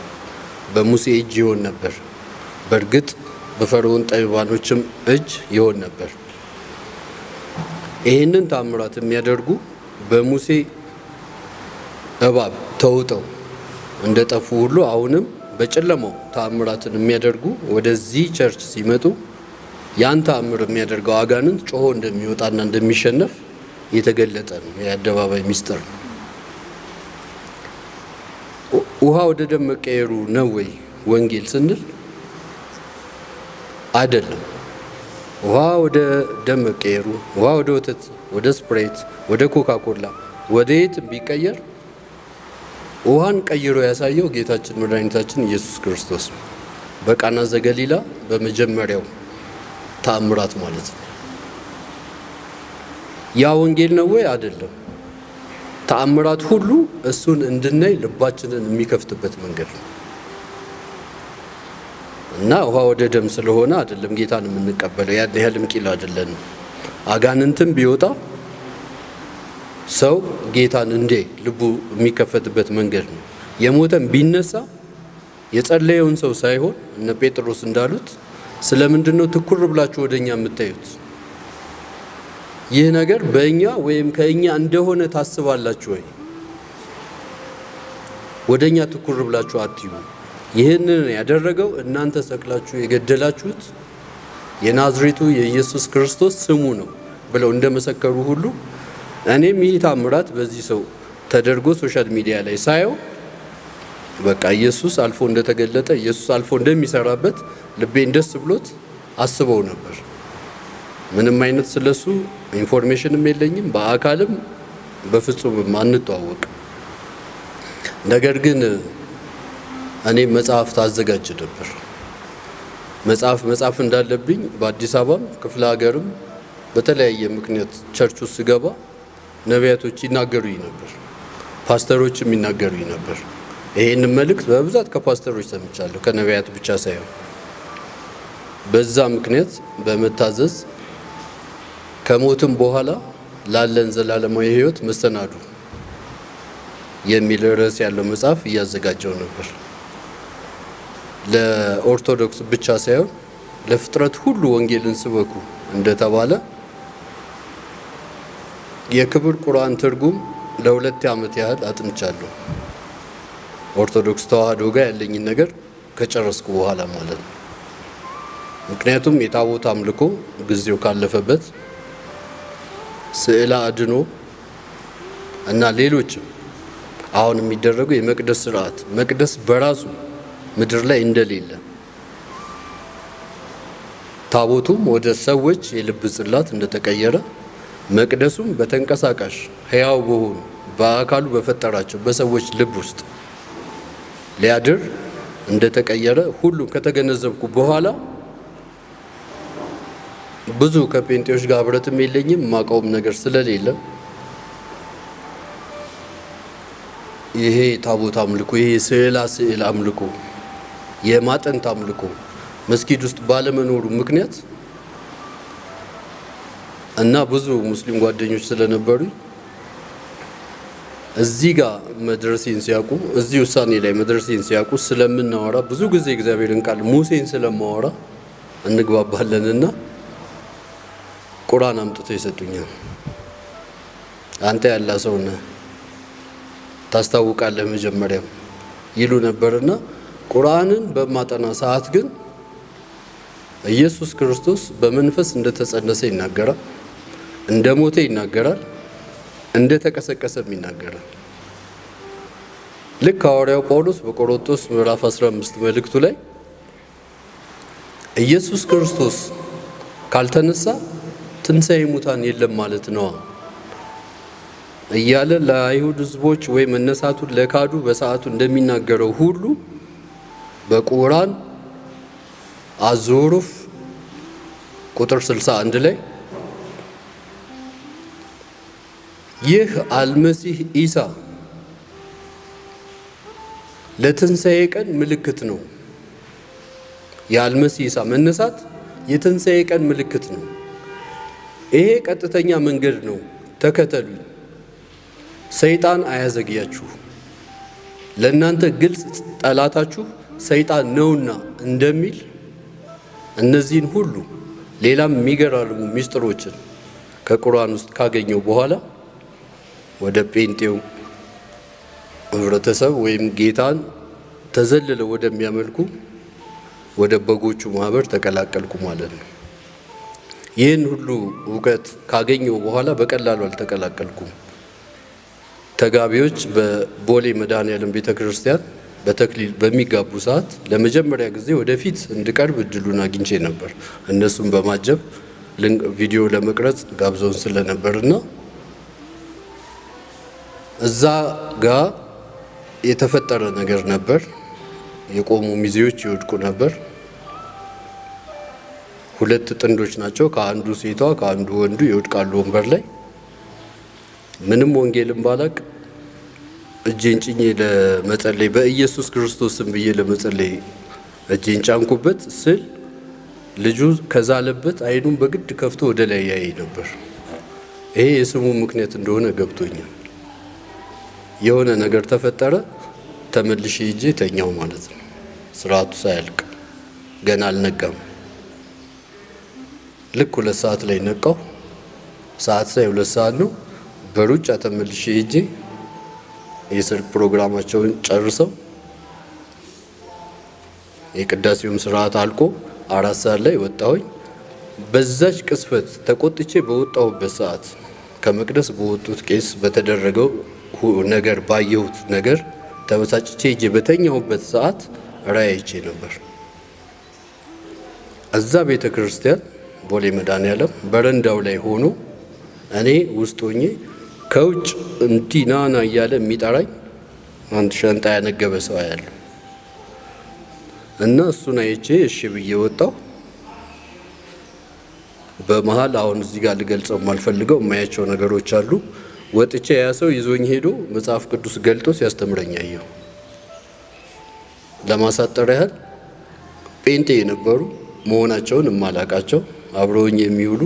በሙሴ እጅ ይሆን ነበር፣ በእርግጥ በፈርዖን ጠቢባኖችም እጅ ይሆን ነበር። ይህንን ታምራት የሚያደርጉ በሙሴ እባብ ተውጠው እንደጠፉ ሁሉ አሁንም በጨለማው ታምራትን የሚያደርጉ ወደዚህ ቸርች ሲመጡ ያን ታምር የሚያደርገው አጋንንት ጮሆ እንደሚወጣና እንደሚሸነፍ የተገለጠ ነው፣ የአደባባይ ሚስጥር ነው። ውሃ ወደ ደም መቀየሩ ነው ወይ ወንጌል ስንል አይደለም። ውሃ ወደ ደም መቀየሩ፣ ውሃ ወደ ወተት፣ ወደ ስፕሬት፣ ወደ ኮካኮላ፣ ወደ የት ቢቀየር ውሃን ቀይሮ ያሳየው ጌታችን መድኃኒታችን ኢየሱስ ክርስቶስ ነው። በቃና ዘገሊላ በመጀመሪያው ተአምራት ማለት ነው። ያ ወንጌል ነው ወይ? አይደለም። ተአምራት ሁሉ እሱን እንድናይ ልባችንን የሚከፍትበት መንገድ ነው እና ውሃ ወደ ደም ስለሆነ አይደለም ጌታን የምንቀበለው። ያን ያህልም ቂል አይደለንም። አጋንንትም ቢወጣ ሰው ጌታን እንዴ ልቡ የሚከፈትበት መንገድ ነው። የሞተም ቢነሳ የጸለየውን ሰው ሳይሆን እነ ጴጥሮስ እንዳሉት ስለምንድን ነው ትኩር ብላችሁ ወደኛ የምታዩት? ይህ ነገር በእኛ ወይም ከእኛ እንደሆነ ታስባላችሁ ወይ? ወደኛ ትኩር ብላችሁ አትዩ። ይህንን ያደረገው እናንተ ሰቅላችሁ የገደላችሁት የናዝሬቱ የኢየሱስ ክርስቶስ ስሙ ነው ብለው እንደመሰከሩ ሁሉ እኔም ይህ ታምራት በዚህ ሰው ተደርጎ ሶሻል ሚዲያ ላይ ሳየው በቃ ኢየሱስ አልፎ እንደተገለጠ ኢየሱስ አልፎ እንደሚሰራበት ልቤን ደስ ብሎት አስበው ነበር። ምንም አይነት ስለሱ ኢንፎርሜሽንም የለኝም፣ በአካልም በፍጹም አንተዋወቅ። ነገር ግን እኔ መጽሐፍ ታዘጋጅ ነበር። መጽሐፍ እንዳለብኝ በአዲስ አበባም ክፍለ ሀገርም በተለያየ ምክንያት ቸርች ውስጥ ስገባ ነቢያቶች ይናገሩኝ ነበር፣ ፓስተሮችም ይናገሩኝ ነበር። ይሄን መልእክት በብዛት ከፓስተሮች ሰምቻለሁ፣ ከነቢያት ብቻ ሳይሆን። በዛ ምክንያት በመታዘዝ ከሞትም በኋላ ላለን ዘላለማዊ ሕይወት መሰናዱ የሚል ርዕስ ያለው መጽሐፍ እያዘጋጀው ነበር። ለኦርቶዶክስ ብቻ ሳይሆን ለፍጥረት ሁሉ ወንጌልን ስበኩ እንደተባለ የክብር ቁርአን ትርጉም ለ2 ዓመት ያህል አጥንቻለሁ። ኦርቶዶክስ ተዋህዶ ጋር ያለኝን ነገር ከጨረስኩ በኋላ ማለት ነው። ምክንያቱም የታቦት አምልኮ ጊዜው ካለፈበት ስዕለ አድኖ እና ሌሎችም አሁን የሚደረጉ የመቅደስ ስርዓት መቅደስ በራሱ ምድር ላይ እንደሌለ ታቦቱም ወደ ሰዎች የልብ ጽላት እንደተቀየረ መቅደሱም በተንቀሳቃሽ ሕያው በሆኑ በአካሉ በፈጠራቸው በሰዎች ልብ ውስጥ ሊያድር እንደተቀየረ ሁሉ ከተገነዘብኩ በኋላ ብዙ ከጴንጤዎች ጋር ህብረትም የለኝም፣ ማቀውም ነገር ስለሌለ ይሄ ታቦት አምልኮ፣ ይሄ ስዕል አምልኮ፣ የማጠንት አምልኮ መስጊድ ውስጥ ባለመኖሩ ምክንያት እና ብዙ ሙስሊም ጓደኞች ስለነበሩ እዚህ ጋር መድረሴን ሲያውቁ፣ እዚህ ውሳኔ ላይ መድረሴን ሲያውቁ ስለምናወራ ብዙ ጊዜ እግዚአብሔርን ቃል ሙሴን ስለማወራ እንግባባለንና ቁርአን አምጥተው ይሰጡኛል። አንተ ያላ ሰው ነህ ታስታውቃለህ መጀመሪያም ይሉ ነበርና ቁርአንን በማጠና ሰዓት ግን ኢየሱስ ክርስቶስ በመንፈስ እንደተጸነሰ ይናገራል፣ እንደሞተ ይናገራል፣ እንደተቀሰቀሰም ይናገራል። ልክ ሐዋርያው ጳውሎስ በቆሮንቶስ ምዕራፍ 15 መልእክቱ ላይ ኢየሱስ ክርስቶስ ካልተነሳ ትንሣኤ ሙታን የለም ማለት ነው እያለ ለአይሁድ ሕዝቦች ወይ መነሳቱን ለካዱ በሰዓቱ እንደሚናገረው ሁሉ በቁርአን አዙሩፍ ቁጥር 61 ላይ ይህ አልመሲህ ኢሳ ለትንሣኤ ቀን ምልክት ነው። የአልመሲህ ኢሳ መነሳት የትንሣኤ ቀን ምልክት ነው። ይሄ ቀጥተኛ መንገድ ነው፣ ተከተሉኝ፣ ሰይጣን አያዘግያችሁ፣ ለእናንተ ግልጽ ጠላታችሁ ሰይጣን ነውና እንደሚል እነዚህን ሁሉ ሌላም የሚገራርሙ ሚስጥሮችን ከቁርአን ውስጥ ካገኘው በኋላ ወደ ጴንጤው ህብረተሰብ ወይም ጌታን ተዘልለው ወደሚያመልኩ ወደ በጎቹ ማህበር ተቀላቀልኩ ማለት ነው። ይህን ሁሉ እውቀት ካገኘው በኋላ በቀላሉ አልተቀላቀልኩም። ተጋቢዎች በቦሌ መድኃኔዓለም ቤተ ክርስቲያን በተክሊል በሚጋቡ ሰዓት ለመጀመሪያ ጊዜ ወደፊት እንድቀርብ እድሉን አግኝቼ ነበር። እነሱም በማጀብ ቪዲዮ ለመቅረጽ ጋብዘውን ስለነበርና እዛ ጋር የተፈጠረ ነገር ነበር። የቆሙ ሚዜዎች ይወድቁ ነበር። ሁለት ጥንዶች ናቸው። ከአንዱ ሴቷ ከአንዱ ወንዱ ይወድቃሉ ወንበር ላይ። ምንም ወንጌልን ባላቅ እጄን ጭኜ ለመጸለይ በኢየሱስ ክርስቶስ ስም ብዬ ለመጸለይ እጄን ጫንኩበት ስል ልጁ ከዛለበት አይኑን በግድ ከፍቶ ወደ ላይ ያይ ነበር። ይሄ የስሙ ምክንያት እንደሆነ ገብቶኛል። የሆነ ነገር ተፈጠረ። ተመልሼ ሄጄ ተኛው ማለት ነው። ስርዓቱ ሳያልቅ ገና አልነጋም። ልክ 2 ሰዓት ላይ ነቃው። ሰዓት ሳይ 2 ሰዓት ነው። በሩጫ ተመልሼ ሄጄ የሰርግ ፕሮግራማቸውን ጨርሰው የቅዳሴውም ስርዓት አልቆ 4 ሰዓት ላይ ወጣሁኝ። በዛች ቅስፈት ተቆጥቼ በወጣሁበት ሰዓት ከመቅደስ በወጡት ቄስ በተደረገው ነገር ባየሁት ነገር ተበሳጭቼ ሄጄ በተኛሁበት ሰዓት ራእይ አይቼ ነበር። እዛ ቤተ ክርስቲያን ቦሌ መድኃኔዓለም በረንዳው ላይ ሆኖ እኔ ውስጥ ሆኜ ከውጭ እንዲህ ናና እያለ የሚጠራኝ አንድ ሻንጣ ያነገበ ሰው ያለ እና እሱን አይቼ እሺ ብዬ ወጣሁ። በመሃል አሁን እዚህ ጋር ልገልጸው የማልፈልገው የማያቸው ነገሮች አሉ። ወጥቼ ያ ሰው ይዞኝ ሄዶ መጽሐፍ ቅዱስ ገልጦ ሲያስተምረኝ አየሁ። ለማሳጠር ያህል ጴንጤ የነበሩ መሆናቸውን የማላቃቸው አብረውኝ የሚውሉ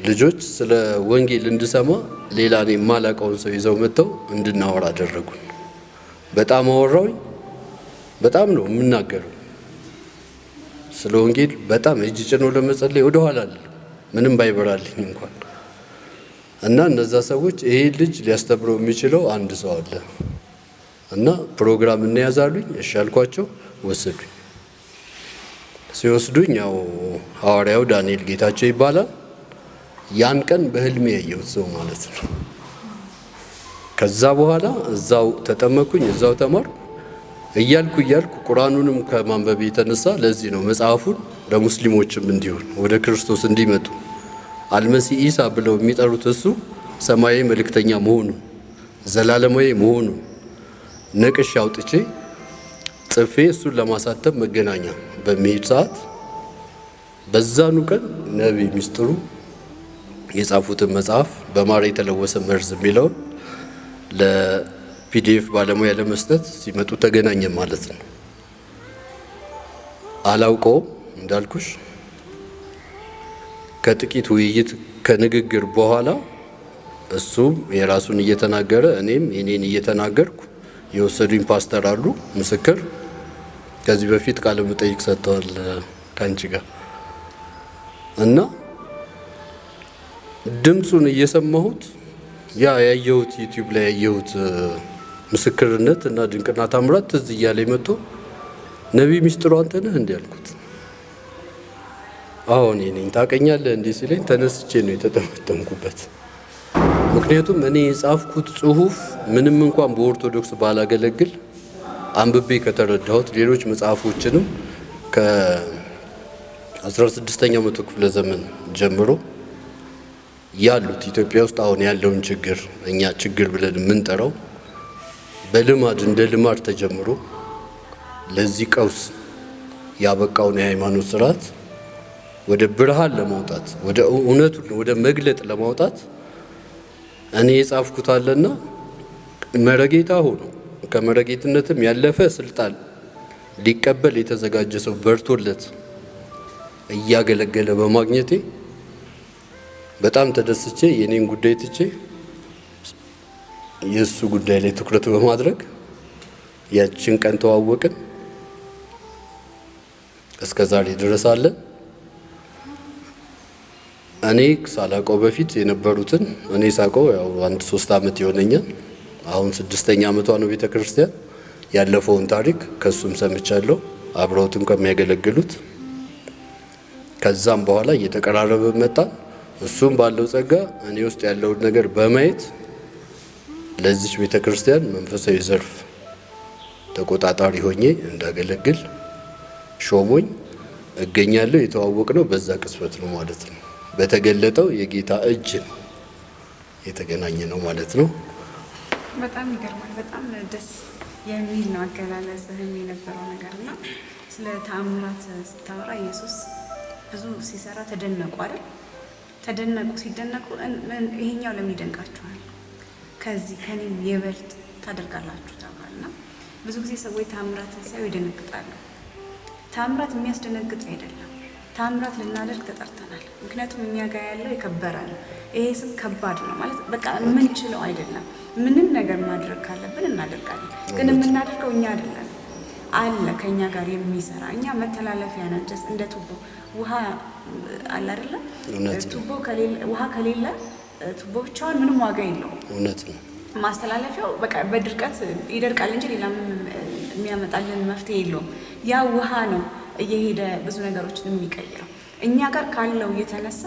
ልጆች ስለ ወንጌል እንድሰማ ሌላ እኔ የማላቀውን ሰው ይዘው መጥተው እንድናወራ አደረጉን። በጣም አወራውኝ። በጣም ነው የምናገረው ስለ ወንጌል። በጣም እጅ ጭኖ ለመጸለይ ወደ ኋላ አለ ምንም ባይበራልኝ እንኳን እና እነዛ ሰዎች ይሄ ልጅ ሊያስተምረው የሚችለው አንድ ሰው አለ እና ፕሮግራም እንያዛሉኝ። እሺ አልኳቸው። ወሰዱኝ። ሲወስዱኝ ያው ሐዋርያው ዳንኤል ጌታቸው ይባላል። ያን ቀን በህልሜ ያየሁት ሰው ማለት ነው። ከዛ በኋላ እዛው ተጠመኩኝ፣ እዛው ተማርኩ። እያልኩ ቁርአኑንም ከማንበብ የተነሳ ለዚህ ነው መጽሐፉን ለሙስሊሞችም እንዲሆን ወደ ክርስቶስ እንዲመጡ አልመሲህ ኢሳ ብለው የሚጠሩት እሱ ሰማያዊ መልእክተኛ መሆኑን ዘላለማዊ መሆኑን ነቅሽ አውጥቼ ጽፌ እሱን ለማሳተም መገናኛ በሚሄድ ሰዓት በዛኑ ቀን ነቢይ ሚስጥሩ የጻፉትን መጽሐፍ በማር የተለወሰ መርዝ የሚለውን ለፒዲኤፍ ባለሙያ ለመስጠት ሲመጡ ተገናኘ ማለት ነው። አላውቀውም እንዳልኩሽ። ከጥቂት ውይይት ከንግግር በኋላ እሱም የራሱን እየተናገረ እኔም የኔን እየተናገርኩ የወሰዱኝ ፓስተር አሉ ምስክር። ከዚህ በፊት ቃለ መጠይቅ ሰጥተዋል ካንቺ ጋር እና ድምፁን እየሰማሁት ያ ያየሁት ዩቲዩብ ላይ ያየሁት ምስክርነት እና ድንቅና ታምራት ትዝ እያለኝ መጥቶ ነቢይ ሚስጥሩ አንተ ነህ እንዴ አልኩት። አሁን እኔን ታውቀኛለህ እንዴ ሲለኝ ተነስቼ ነው የተጠመጠምኩበት። ምክንያቱም እኔ የጻፍኩት ጽሁፍ ምንም እንኳን በኦርቶዶክስ ባላገለግል አንብቤ ከተረዳሁት ሌሎች መጽሐፎችንም ከ16ኛው መቶ ክፍለ ዘመን ጀምሮ ያሉት ኢትዮጵያ ውስጥ አሁን ያለውን ችግር እኛ ችግር ብለን የምንጠራው በልማድ እንደ ልማድ ተጀምሮ ለዚህ ቀውስ ያበቃውን የሃይማኖት ስርዓት ወደ ብርሃን ለማውጣት ወደ እውነቱን ወደ መግለጥ ለማውጣት እኔ የጻፍኩት አለና መረጌታ ሆኖ ከመረጌትነትም ያለፈ ስልጣን ሊቀበል የተዘጋጀ ሰው በርቶለት እያገለገለ በማግኘቴ በጣም ተደስቼ የኔን ጉዳይ ትቼ የሱ ጉዳይ ላይ ትኩረት በማድረግ ያችን ቀን ተዋወቅን። እስከ ዛሬ ድረስ አለን። እኔ ሳላውቀው በፊት የነበሩትን እኔ ሳውቀው ያው 1-3 ዓመት ይሆነኛል። አሁን 6ኛ ዓመቷ ነው ቤተ ክርስቲያን። ያለፈውን ታሪክ ከሱም ሰምቻለሁ፣ አብረውትም ከሚያገለግሉት ከዛም በኋላ እየተቀራረበ መጣ። እሱም ባለው ጸጋ እኔ ውስጥ ያለውን ነገር በማየት ለዚች ቤተክርስቲያን መንፈሳዊ ዘርፍ ተቆጣጣሪ ሆኜ እንዳገለግል ሾሞኝ እገኛለሁ። የተዋወቅነው በዛ ቅስፈት ነው ማለት ነው። በተገለጠው የጌታ እጅ የተገናኘ ነው ማለት ነው። በጣም ይገርማል። በጣም ደስ የሚል ነው አገላለጽህም የነበረው ነገርና ስለ ተአምራት ስታወራ ኢየሱስ ብዙ ሲሰራ ተደነቁ አይደል? ተደነቁ። ሲደነቁ ይሄኛው ለምን ይደንቃችኋል? ከዚህ ከኔም የበልጥ ታደርጋላችሁ ተባልና ብዙ ጊዜ ሰዎች ተአምራትን ሲያዩ ይደነግጣሉ። ተአምራት የሚያስደነግጥ አይደለም። ተአምራት ልናደርግ ተጠርተናል። ምክንያቱም እኛ ጋር ያለው የከበረ ነው። ይሄ ስም ከባድ ነው ማለት በቃ የምንችለው አይደለም። ምንም ነገር ማድረግ ካለብን እናደርጋለን። ግን የምናደርገው እኛ አይደለም፣ አለ ከኛ ጋር የሚሰራ። እኛ መተላለፊያ ነን። ጀስት እንደ ቱቦ ውሃ አለ አይደለ? ቱቦ ከሌለ ውሃ ከሌለ ቱቦ ብቻውን ምንም ዋጋ የለውም። እውነት ነው። ማስተላለፊያው በቃ በድርቀት ይደርቃል እንጂ ሌላ ምንም የሚያመጣልን መፍትሄ የለውም። ያ ውሃ ነው እየሄደ ብዙ ነገሮችን የሚቀይረው። እኛ ጋር ካለው የተነሳ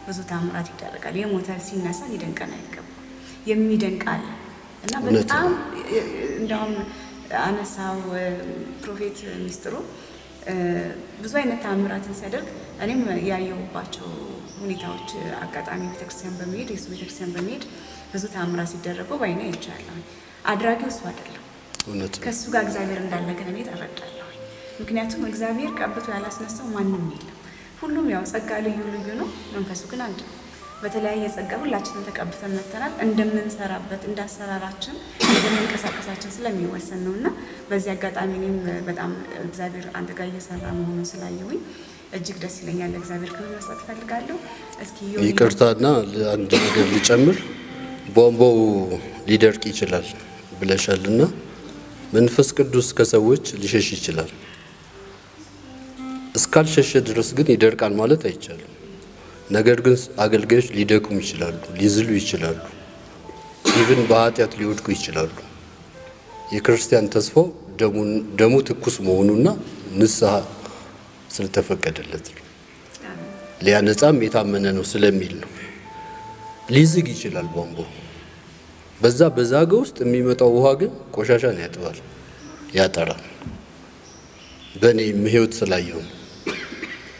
ብዙ ተአምራት ይደረጋል። የሞተ ሲነሳ ሊደንቀን አይገባም። የሚደንቅ አለ እና በጣም እንደውም አነሳው ፕሮፌት ሚስጥሩ ብዙ አይነት ተአምራትን ሲያደርግ እኔም ያየሁባቸው ሁኔታዎች አጋጣሚ ቤተክርስቲያን በመሄድ የሱ ቤተክርስቲያን በመሄድ ብዙ ተአምራት ሲደረጉ ባይኔ አይቻለሁ። አድራጊው እሱ አይደለም፣ ከእሱ ጋር እግዚአብሔር እንዳለ ግን እኔ ተረዳለሁ። ምክንያቱም እግዚአብሔር ቀብቶ ያላስነሳው ማንም የለም። ሁሉም ያው ጸጋ ልዩ ልዩ ነው፣ መንፈሱ ግን አንድ ነው። በተለያየ ጸጋ ሁላችንን ተቀብተን መተናል። እንደምንሰራበት እንዳሰራራችን እንደምንቀሳቀሳችን ስለሚወሰን ነው እና በዚህ አጋጣሚ እኔም በጣም እግዚአብሔር አንተ ጋር እየሰራ መሆኑን ስላየሁኝ እጅግ ደስ ይለኛል። እግዚአብሔር ክብር መስጠት እፈልጋለሁ። እስኪ ይቅርታና አንድ ነገር ልጨምር። ቧንቧው ሊደርቅ ይችላል ብለሻልና መንፈስ ቅዱስ ከሰዎች ሊሸሽ ይችላል። እስካልሸሸ ድረስ ግን ይደርቃል ማለት አይቻልም። ነገር ግን አገልጋዮች ሊደክሙ ይችላሉ፣ ሊዝሉ ይችላሉ፣ ኢቭን በኃጢአት ሊወድቁ ይችላሉ። የክርስቲያን ተስፋው ደሙ ትኩስ መሆኑና ንስሐ ስለተፈቀደለት ነው። ሊያነጻም የታመነ ነው ስለሚል ነው። ሊዝግ ይችላል ቧንቧው። በዛ በዛገ ውስጥ የሚመጣው ውሃ ግን ቆሻሻን ያጥባል፣ ያጠራል። በእኔም ሕይወት ስላየው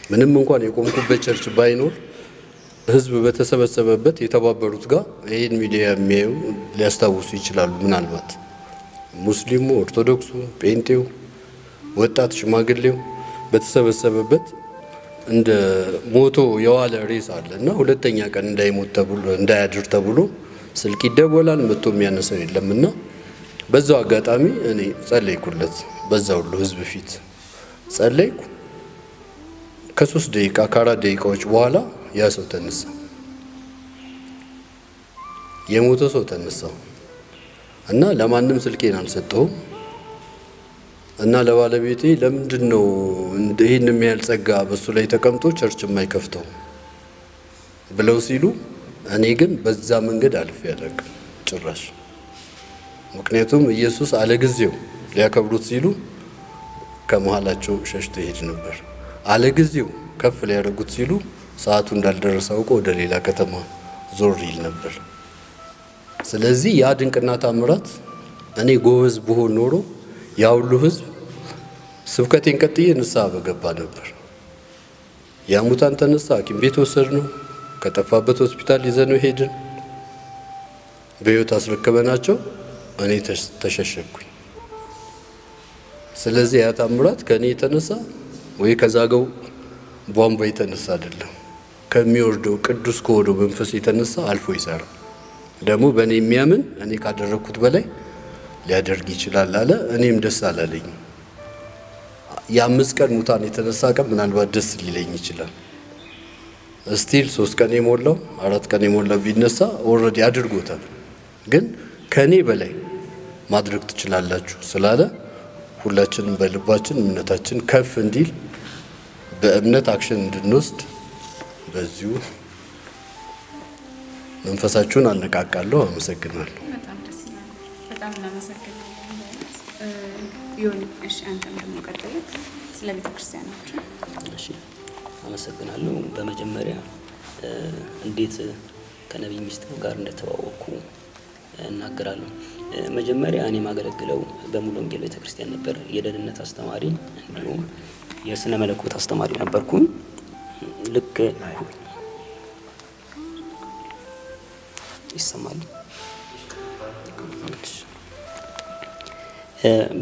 ምንም እንኳን የቆምኩበት ቸርች ባይኖር ሕዝብ በተሰበሰበበት የተባበሩት ጋር ይህን ሚዲያ የሚያዩ ሊያስታውሱ ይችላሉ። ምናልባት ሙስሊሙ፣ ኦርቶዶክሱ፣ ጴንጤው፣ ወጣት ሽማግሌው በተሰበሰበበት እንደ ሞቶ የዋለ ሬሳ አለ እና ሁለተኛ ቀን እንዳይሞት ተብሎ እንዳያድር ተብሎ ስልክ ይደወላል፣ መጥቶ የሚያነሳው የለም። እና በዛው አጋጣሚ እኔ ጸለይኩለት። በዛ ሁሉ ህዝብ ፊት ጸለይኩ። ከ3 ደቂቃ ከ4 ደቂቃዎች በኋላ ያ ሰው ተነሳ። የሞተ ሰው ተነሳ እና ለማንም ስልኬን አልሰጠውም። እና ለባለቤቴ ለምንድን ነው ይህን የሚያህል ጸጋ በሱ ላይ ተቀምጦ ቸርች የማይከፍተው ብለው ሲሉ እኔ ግን በዛ መንገድ አልፌ አላውቅም ጭራሽ። ምክንያቱም ኢየሱስ አለጊዜው ሊያከብሩት ሲሉ ከመሃላቸው ሸሽቶ ይሄድ ነበር። አለጊዜው ከፍ ሊያደርጉት ሲሉ ሰዓቱ እንዳልደረሰ አውቆ ወደ ሌላ ከተማ ዞር ይል ነበር። ስለዚህ ያ ድንቅና ታምራት እኔ ጎበዝ ብሆን ኖሮ ያ ሁሉ ህዝብ ስብከቴን ቀጥዬ ንስሐ በገባ ነበር። ያ ሙታን ተነሳ፣ ሐኪም ቤት ወሰድነው፣ ከጠፋበት ሆስፒታል ይዘነው ሄድን፣ በሕይወት አስረከበናቸው። እኔ ተሸሸኩኝ። ስለዚህ ያ ታምራት ከእኔ የተነሳ ወይ ከዛገው ቧንቧ የተነሳ አይደለም፣ ከሚወርደው ቅዱስ ከሆነው መንፈስ የተነሳ አልፎ ይሰራል። ደግሞ በእኔ የሚያምን እኔ ካደረግኩት በላይ ሊያደርግ ይችላል አለ። እኔም ደስ አላለኝ። የ5 ቀን ሙታን የተነሳ ቀን ምናልባት ደስ ሊለኝ ይችላል። ስቲል 3 ቀን የሞላው 4 ቀን የሞላው ቢነሳ ኦልሬዲ አድርጎታል። ግን ከኔ በላይ ማድረግ ትችላላችሁ ስላለ ሁላችንም በልባችን እምነታችን ከፍ እንዲል በእምነት አክሽን እንድንወስድ በዚሁ መንፈሳችሁን አነቃቃለሁ። አመሰግናለሁ። በጣም ደስ ይላል። በጣም እናመሰግናለን። ይሁን። እሺ፣ አንተም ደግሞ ቀጥል ስለ ቤተክርስቲያናችሁ። እሺ፣ አመሰግናለሁ። በመጀመሪያ እንዴት ከነቢይ ሚስጥሩ ጋር እንደተዋወቅኩ እናገራለሁ። መጀመሪያ እኔ ማገለግለው በሙሉ ወንጌል ቤተክርስቲያን ነበር። የደህንነት አስተማሪ እንዲሁም የስነ መለኮት አስተማሪ ነበርኩኝ። ልክ ይሰማል።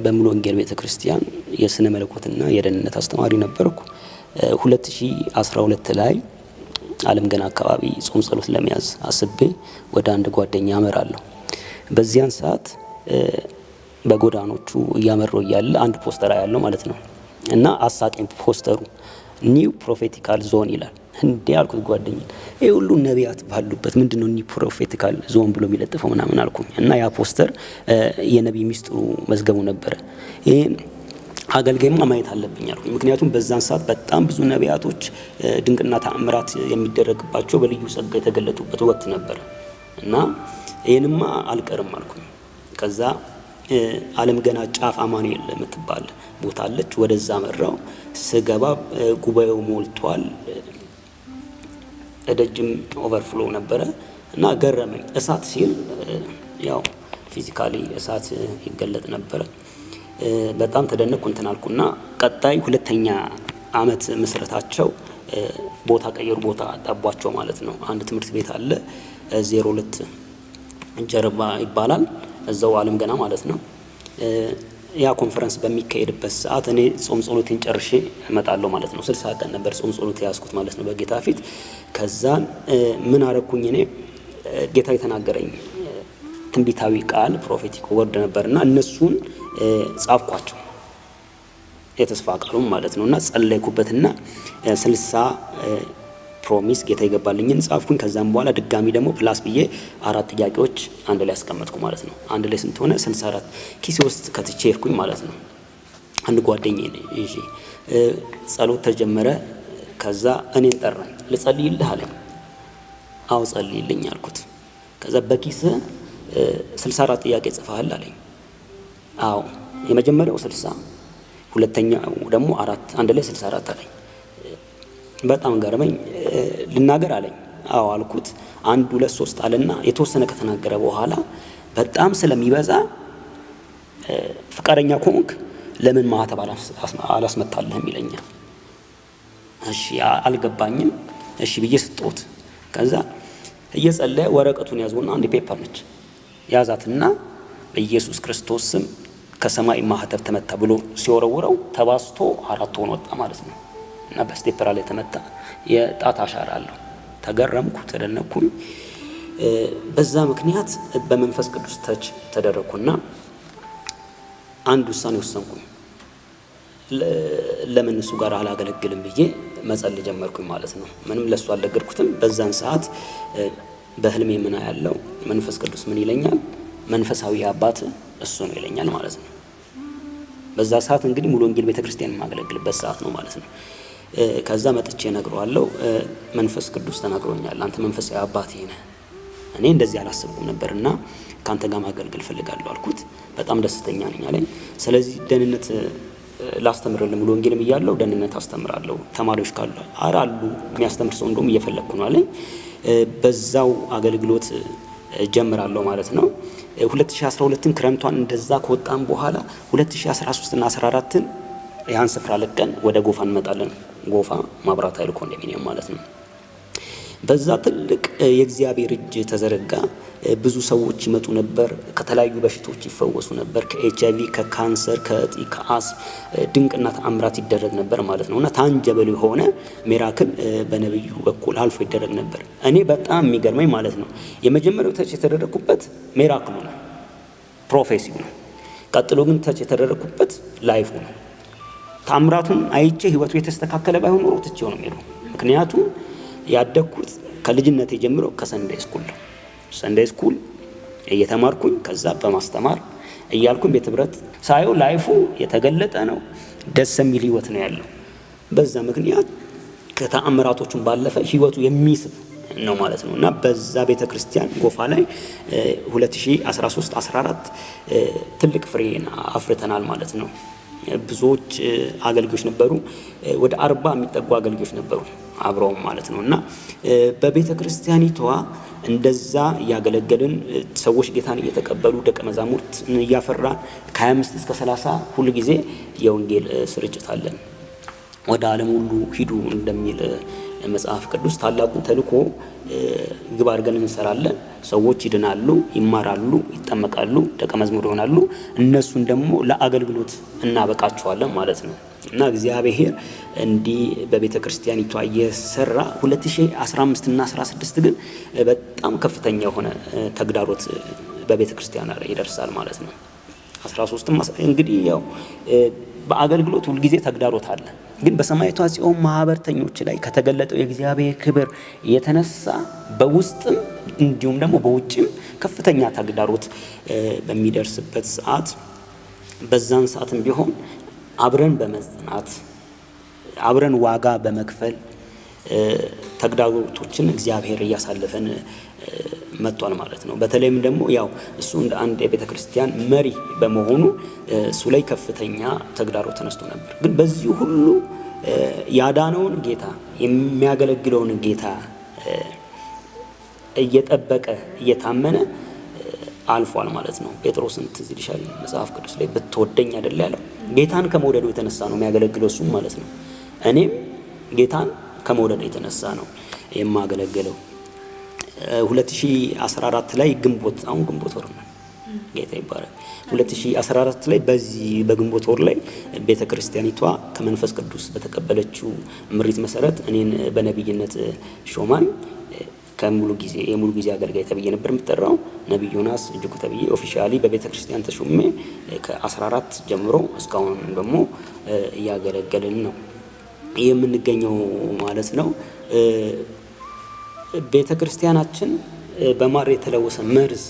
በሙሉ ወንጌል ቤተክርስቲያን የስነ መለኮትና የደህንነት አስተማሪ ነበርኩ። 2012 ላይ ዓለም ገና አካባቢ ጾም ጸሎት ለመያዝ አስቤ ወደ አንድ ጓደኛ አመራለሁ። በዚያን ሰዓት በጎዳኖቹ እያመረው እያለ አንድ ፖስተር ያለው ማለት ነው እና አሳቂኝ ፖስተሩ ኒው ፕሮፌቲካል ዞን ይላል። እንዴ አልኩት ጓደኛ፣ ይሄ ሁሉ ነቢያት ባሉበት ምንድነው ኒው ፕሮፌቲካል ዞን ብሎ የሚለጥፈው ምናምን አልኩኝ። እና ያ ፖስተር የነቢይ ሚስጥሩ መዝገቡ ነበረ። ይሄን አገልጋይማ ማየት አለብኝ አልኩኝ። ምክንያቱም በዛን ሰዓት በጣም ብዙ ነቢያቶች ድንቅና ተአምራት የሚደረግባቸው በልዩ ጸጋ የተገለጡበት ወቅት ነበር እና ይሄንማ አልቀርም አልኩኝ። ከዛ ዓለም ገና ጫፍ አማኑኤል የምትባል ቦታ አለች። ወደዛ መራው። ስገባ ጉባኤው ሞልቷል። ደጅም ኦቨርፍሎ ነበረ እና ገረመኝ። እሳት ሲል ያው ፊዚካሊ እሳት ይገለጥ ነበረ። በጣም ተደነቅኩ። እንትን አልኩና ቀጣይ 2ኛ ዓመት ምስረታቸው ቦታ ቀየሩ። ቦታ ጠቧቸው ማለት ነው። አንድ ትምህርት ቤት አለ 02 ጀርባ ይባላል። እዛው ዓለም ገና ማለት ነው። ያ ኮንፈረንስ በሚካሄድበት ሰዓት እኔ ጾም ጸሎቴን ጨርሼ እመጣለሁ ማለት ነው። 60 ቀን ነበር ጾም ጸሎት ያዝኩት ማለት ነው በጌታ ፊት። ከዛን ምን አረኩኝ? እኔ ጌታ የተናገረኝ ትንቢታዊ ቃል ፕሮፌቲክ ወርድ ነበርና እነሱን ጻፍኳቸው፣ የተስፋ ቃሉን ማለት ነውና ጸለይኩበትና 60 ፕሮሚስ ጌታ ይገባልኝን ጻፍኩኝ። ከዛም በኋላ ድጋሚ ደግሞ ፕላስ ብዬ 4 ጥያቄዎች አንድ ላይ አስቀመጥኩ ማለት ነው። አንድ ላይ ስንት ሆነ? 64 ኪሴ ውስጥ ከትቼ ሄድኩኝ ማለት ነው። አንድ ጓደኛዬ ይዤ ጸሎት ተጀመረ። ከዛ እኔን ጠራኝ። ልጸልይልህ አለኝ። አዎ ጸልይልኝ አልኩት። ከዛ በኪስ 64 ጥያቄ ጽፈሃል አለኝ። አዎ የመጀመሪያው 60 ሁለተኛው ደግሞ 4 አንድ ላይ 64 አለኝ። በጣም ገረመኝ። ልናገር አለኝ። አዎ አልኩት። 1 2 3 አለና የተወሰነ ከተናገረ በኋላ በጣም ስለሚበዛ ፍቃደኛ ከሆንክ ለምን ማህተብ አላስመታልህም ይለኛል። እሺ አልገባኝም። እሺ ብዬ ስጦት። ከዛ እየጸለየ ወረቀቱን ያዘውና አንድ ፔፐር ነች ያዛትና በኢየሱስ ክርስቶስ ስም ከሰማይ ማህተብ ተመታ ብሎ ሲወረውረው ተባስቶ 4 ሆኖ ወጣ ማለት ነው። እና በስቴፕራ ላይ ተመታ። የጣት አሻራ አለው። ተገረምኩ፣ ተደነቅኩኝ። በዛ ምክንያት በመንፈስ ቅዱስ ተች ተደረኩና አንድ ውሳኔ ወሰንኩኝ። ለምን እሱ ጋር አላገለግልም ብዬ መጸለይ ጀመርኩኝ ማለት ነው። ምንም ለሱ አልነገርኩትም። በዛን ሰዓት በህልሜ ምን ያለው መንፈስ ቅዱስ ምን ይለኛል? መንፈሳዊ አባት እሱ ነው ይለኛል ማለት ነው። በዛ ሰዓት እንግዲህ ሙሉ ወንጌል ቤተክርስቲያን የማገለግልበት ሰዓት ነው ማለት ነው። ከዛ መጥቼ ነግረዋለሁ። መንፈስ ቅዱስ ተናግሮኛል፣ አንተ መንፈሳዊ አባቴ ነህ። እኔ እንደዚህ አላሰብኩም ነበርና ካንተ ጋር ማገልገል ፈልጋለሁ አልኩት። በጣም ደስተኛ ነኝ አለኝ። ስለዚህ ደህንነት ላስተምርልህ ሙሉ ወንጌልም እያለሁ ደህንነት አስተምራለሁ። ተማሪዎች ካሉ አሉ የሚያስተምር ሰው እንደውም እየፈለግኩ ነው አለኝ። በዛው አገልግሎት ጀምራለሁ ማለት ነው። 2012ን ክረምቷን እንደዛ ከወጣን በኋላ 2013 እና 14ን ያን ስፍራ ለቀን ወደ ጎፋ እንመጣለን። ጎፋ ማብራት ኃይል ኮንዶሚኒየም ማለት ነው። በዛ ትልቅ የእግዚአብሔር እጅ ተዘረጋ። ብዙ ሰዎች ይመጡ ነበር። ከተለያዩ በሽታዎች ይፈወሱ ነበር። ከኤችአይቪ፣ ከካንሰር፣ ከእጢ፣ ከአስም ድንቅና ተአምራት ይደረግ ነበር ማለት ነውና ታንጀበል የሆነ ሚራክል በነብዩ በኩል አልፎ ይደረግ ነበር። እኔ በጣም የሚገርመኝ ማለት ነው የመጀመሪያው ተች የተደረኩበት ሚራክሉ ነው፣ ፕሮፌሲው ነው። ቀጥሎ ግን ተች የተደረኩበት ላይፉ ነው። ታምራቱን አይቼ ህይወቱ የተስተካከለ ባይሆን ኖሮ ትቼው ነው የሚለው። ምክንያቱም ያደግኩት ከልጅነቴ ጀምሮ ከሰንዳይ ስኩል ነው። ሰንዳይ ስኩል እየተማርኩኝ ከዛ በማስተማር እያልኩኝ ቤት ህብረት ሳየው ላይፉ የተገለጠ ነው። ደስ የሚል ህይወት ነው ያለው። በዛ ምክንያት ከተአምራቶቹን ባለፈ ህይወቱ የሚስብ ነው ማለት ነው እና በዛ ቤተ ክርስቲያን ጎፋ ላይ 2013 14 ትልቅ ፍሬን አፍርተናል ማለት ነው። ብዙዎች አገልጋዮች ነበሩ። ወደ 40 የሚጠጉ አገልጋዮች ነበሩ አብረው ማለት ነው። እና በቤተ ክርስቲያኒቷ እንደዛ እያገለገልን ሰዎች ጌታን እየተቀበሉ ደቀ መዛሙርት እያፈራን ከ25 እስከ 30 ሁሉ ጊዜ የወንጌል ስርጭት አለን። ወደ ዓለም ሁሉ ሂዱ እንደሚል መጽሐፍ ቅዱስ ታላቁን ተልእኮ ግብ አድርገን እንሰራለን። ሰዎች ይድናሉ፣ ይማራሉ፣ ይጠመቃሉ፣ ደቀ መዝሙር ይሆናሉ። እነሱን ደግሞ ለአገልግሎት እናበቃቸዋለን ማለት ነው። እና እግዚአብሔር እንዲህ በቤተ ክርስቲያኒቷ እየሰራ 2015 እና 16 ግን በጣም ከፍተኛ የሆነ ተግዳሮት በቤተ ክርስቲያን ላይ ይደርሳል ማለት ነው። 13ም እንግዲህ ያው በአገልግሎት ሁልጊዜ ተግዳሮት አለ። ግን በሰማዕቷ ጽዮን ማህበርተኞች ላይ ከተገለጠው የእግዚአብሔር ክብር የተነሳ በውስጥም እንዲሁም ደግሞ በውጭም ከፍተኛ ተግዳሮት በሚደርስበት ሰዓት በዛን ሰዓትም ቢሆን አብረን በመጽናት አብረን ዋጋ በመክፈል ተግዳሮቶችን እግዚአብሔር እያሳለፈን መጥቷል ማለት ነው። በተለይም ደግሞ ያው እሱ እንደ አንድ የቤተ ክርስቲያን መሪ በመሆኑ እሱ ላይ ከፍተኛ ተግዳሮት ተነስቶ ነበር። ግን በዚህ ሁሉ ያዳነውን ጌታ የሚያገለግለውን ጌታ እየጠበቀ እየታመነ አልፏል ማለት ነው። ጴጥሮስን ትዝ ይልሻል መጽሐፍ ቅዱስ ላይ ብትወደኝ አይደል ያለው። ጌታን ከመውደዱ የተነሳ ነው የሚያገለግለው እሱ ማለት ነው። እኔም ጌታን ከመውደዱ የተነሳ ነው የማገለግለው። 2014 ላይ አሁን ግንቦት ወር ነው ጌታ ይባላል። 2014 ላይ በዚህ በግንቦት ወር ላይ ቤተ ክርስቲያኒቷ ከመንፈስ ቅዱስ በተቀበለችው ምሪት መሰረት እኔን በነብይነት ሾማኝ የሙሉ ጊዜ አገልጋይ ተብዬ ነበር የምጠራው። ነብይ ዮናስ እጅጉ ተብዬ ኦፊሻሊ በቤተ ክርስቲያን ተሾሜ ከ14 ጀምሮ እስካሁን ደግሞ እያገለገልን ነው የምንገኘው ማለት ነው። ቤተ ክርስቲያናችን በማር የተለወሰ መርዝ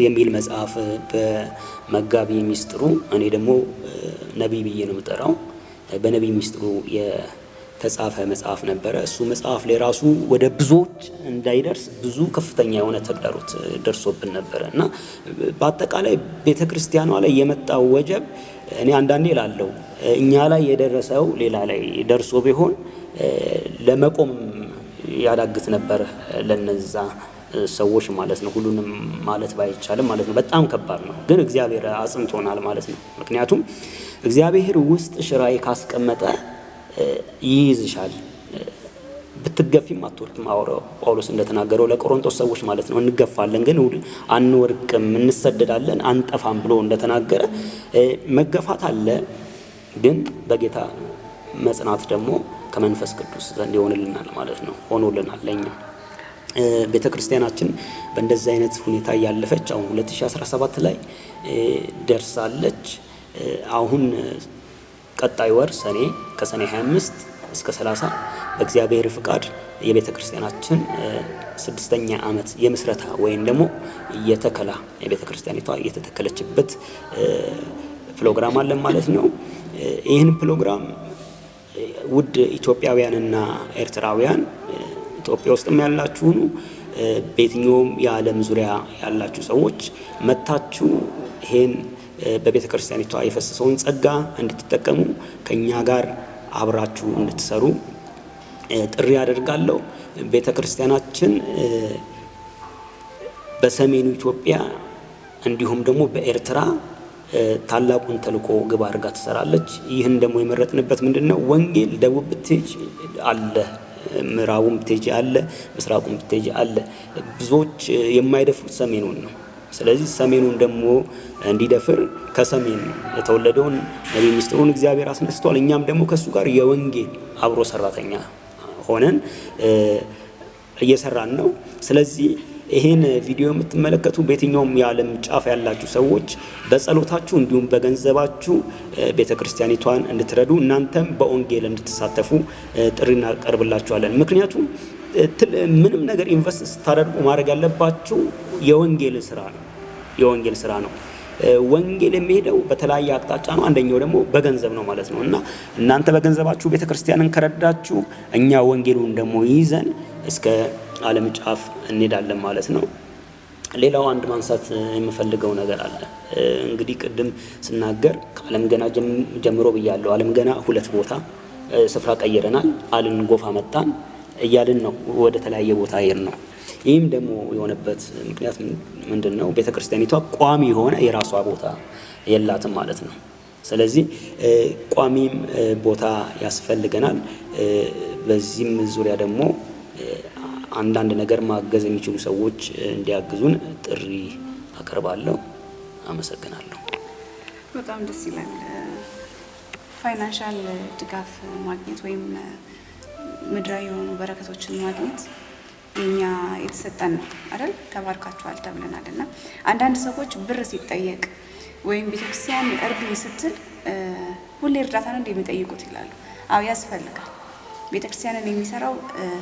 የሚል መጽሐፍ በመጋቢ ሚስጥሩ እኔ ደግሞ ነብይ ብዬ ነው የምጠራው በነብይ ሚስጥሩ የተጻፈ መጽሐፍ ነበረ። እሱ መጽሐፍ ላይ ራሱ ወደ ብዙዎች እንዳይደርስ ብዙ ከፍተኛ የሆነ ተግዳሮት ደርሶብን ነበረ እና በአጠቃላይ ቤተ ክርስቲያኗ ላይ የመጣው ወጀብ እኔ አንዳንዴ እላለሁ እኛ ላይ የደረሰው ሌላ ላይ ደርሶ ቢሆን ለመቆም ያዳግት ነበር ለነዛ ሰዎች ማለት ነው። ሁሉንም ማለት ባይቻልም ማለት ነው። በጣም ከባድ ነው፣ ግን እግዚአብሔር አጽንቶናል ማለት ነው። ምክንያቱም እግዚአብሔር ውስጥ ሽራይ ካስቀመጠ ይይዝሻል፣ ብትገፊም አትወርቅም። ጳውሎስ እንደተናገረው ለቆሮንቶስ ሰዎች ማለት ነው። እንገፋለን ግን አንወርቅም፣ እንሰደዳለን አንጠፋም ብሎ እንደተናገረ መገፋት አለ፣ ግን በጌታ መጽናት ደግሞ ከመንፈስ ቅዱስ ዘንድ ይሆንልናል ማለት ነው። ሆኖልናል ለኛ። ቤተ ክርስቲያናችን በእንደዚህ አይነት ሁኔታ ያለፈች አሁን 2017 ላይ ደርሳለች። አሁን ቀጣይ ወር ከሰኔ 25 እስከ 30 በእግዚአብሔር ፍቃድ የቤተ ክርስቲያናችን 6ኛ ዓመት የምስረታ ወይም ደግሞ የተከላ የቤተ ክርስቲያኒቷ የተተከለችበት ፕሮግራም አለን ማለት ነው። ይህን ፕሮግራም ውድ ኢትዮጵያውያንና ኤርትራውያን ኢትዮጵያ ውስጥም ያላችሁ በየትኛውም የዓለም ዙሪያ ያላችሁ ሰዎች መታችሁ ይሄን በቤተ ክርስቲያኒቷ የፈሰሰውን ጸጋ እንድትጠቀሙ ከኛ ጋር አብራችሁ እንድትሰሩ ጥሪ አደርጋለሁ። ቤተ ክርስቲያናችን በሰሜኑ ኢትዮጵያ እንዲሁም ደግሞ በኤርትራ ታላቁን ተልእኮ ግብ አድርጋ ትሰራለች። ይህን ደግሞ የመረጥንበት ምንድነው? ወንጌል ደቡብ ብትሄጂ አለ፣ ምዕራቡም ብትሄጂ አለ፣ ምስራቁም ብትሄጂ አለ። ብዙዎች የማይደፍሩት ሰሜኑን ነው። ስለዚህ ሰሜኑን ደግሞ እንዲደፍር ከሰሜን የተወለደውን ነብይ ሚስጥሩን እግዚአብሔር አስነስቷል። እኛም ደግሞ ከሱ ጋር የወንጌል አብሮ ሰራተኛ ሆነን እየሰራን ነው። ስለዚህ ይሄን ቪዲዮ የምትመለከቱ በየትኛውም የዓለም ጫፍ ያላችሁ ሰዎች በጸሎታችሁ እንዲሁም በገንዘባችሁ ቤተክርስቲያኒቷን እንድትረዱ እናንተም በወንጌል እንድትሳተፉ ጥሪ እናቀርብላችኋለን። ምክንያቱም ምንም ነገር ኢንቨስት ስታደርጉ ማድረግ ያለባችሁ የወንጌል ስራ ነው። ወንጌል የሚሄደው በተለያየ አቅጣጫ ነው። አንደኛው ደግሞ በገንዘብ ነው ማለት ነው እና እናንተ በገንዘባችሁ ቤተክርስቲያንን ከረዳችሁ እኛ ወንጌሉን ደግሞ ይዘን እስከ ዓለም ጫፍ እንሄዳለን ማለት ነው። ሌላው አንድ ማንሳት የምፈልገው ነገር አለ። እንግዲህ ቅድም ስናገር ከዓለም ገና ጀምሮ ብያለሁ። ዓለም ገና 2 ቦታ ስፍራ ቀይረናል አልን፣ ጎፋ መጣን እያልን ነው ወደ ተለያየ ቦታ ሄድ ነው። ይህም ደግሞ የሆነበት ምክንያት ምንድን ነው? ቤተ ክርስቲያኒቷ ቋሚ የሆነ የራሷ ቦታ የላትም ማለት ነው። ስለዚህ ቋሚም ቦታ ያስፈልገናል። በዚህም ዙሪያ ደግሞ አንዳንድ ነገር ማገዝ የሚችሉ ሰዎች እንዲያግዙን ጥሪ አቀርባለሁ። አመሰግናለሁ። በጣም ደስ ይላል። ፋይናንሻል ድጋፍ ማግኘት ወይም ምድራዊ የሆኑ በረከቶችን ማግኘት የኛ የተሰጠን ነው አይደል? ተባርካችኋል ተብለናል። እና አንዳንድ ሰዎች ብር ሲጠየቅ ወይም ቤተክርስቲያን እርዱኝ ስትል ሁሌ እርዳታ ነው እንደሚጠይቁት ይላሉ። አዎ ያስፈልጋል። ቤተክርስቲያንን የሚሰራው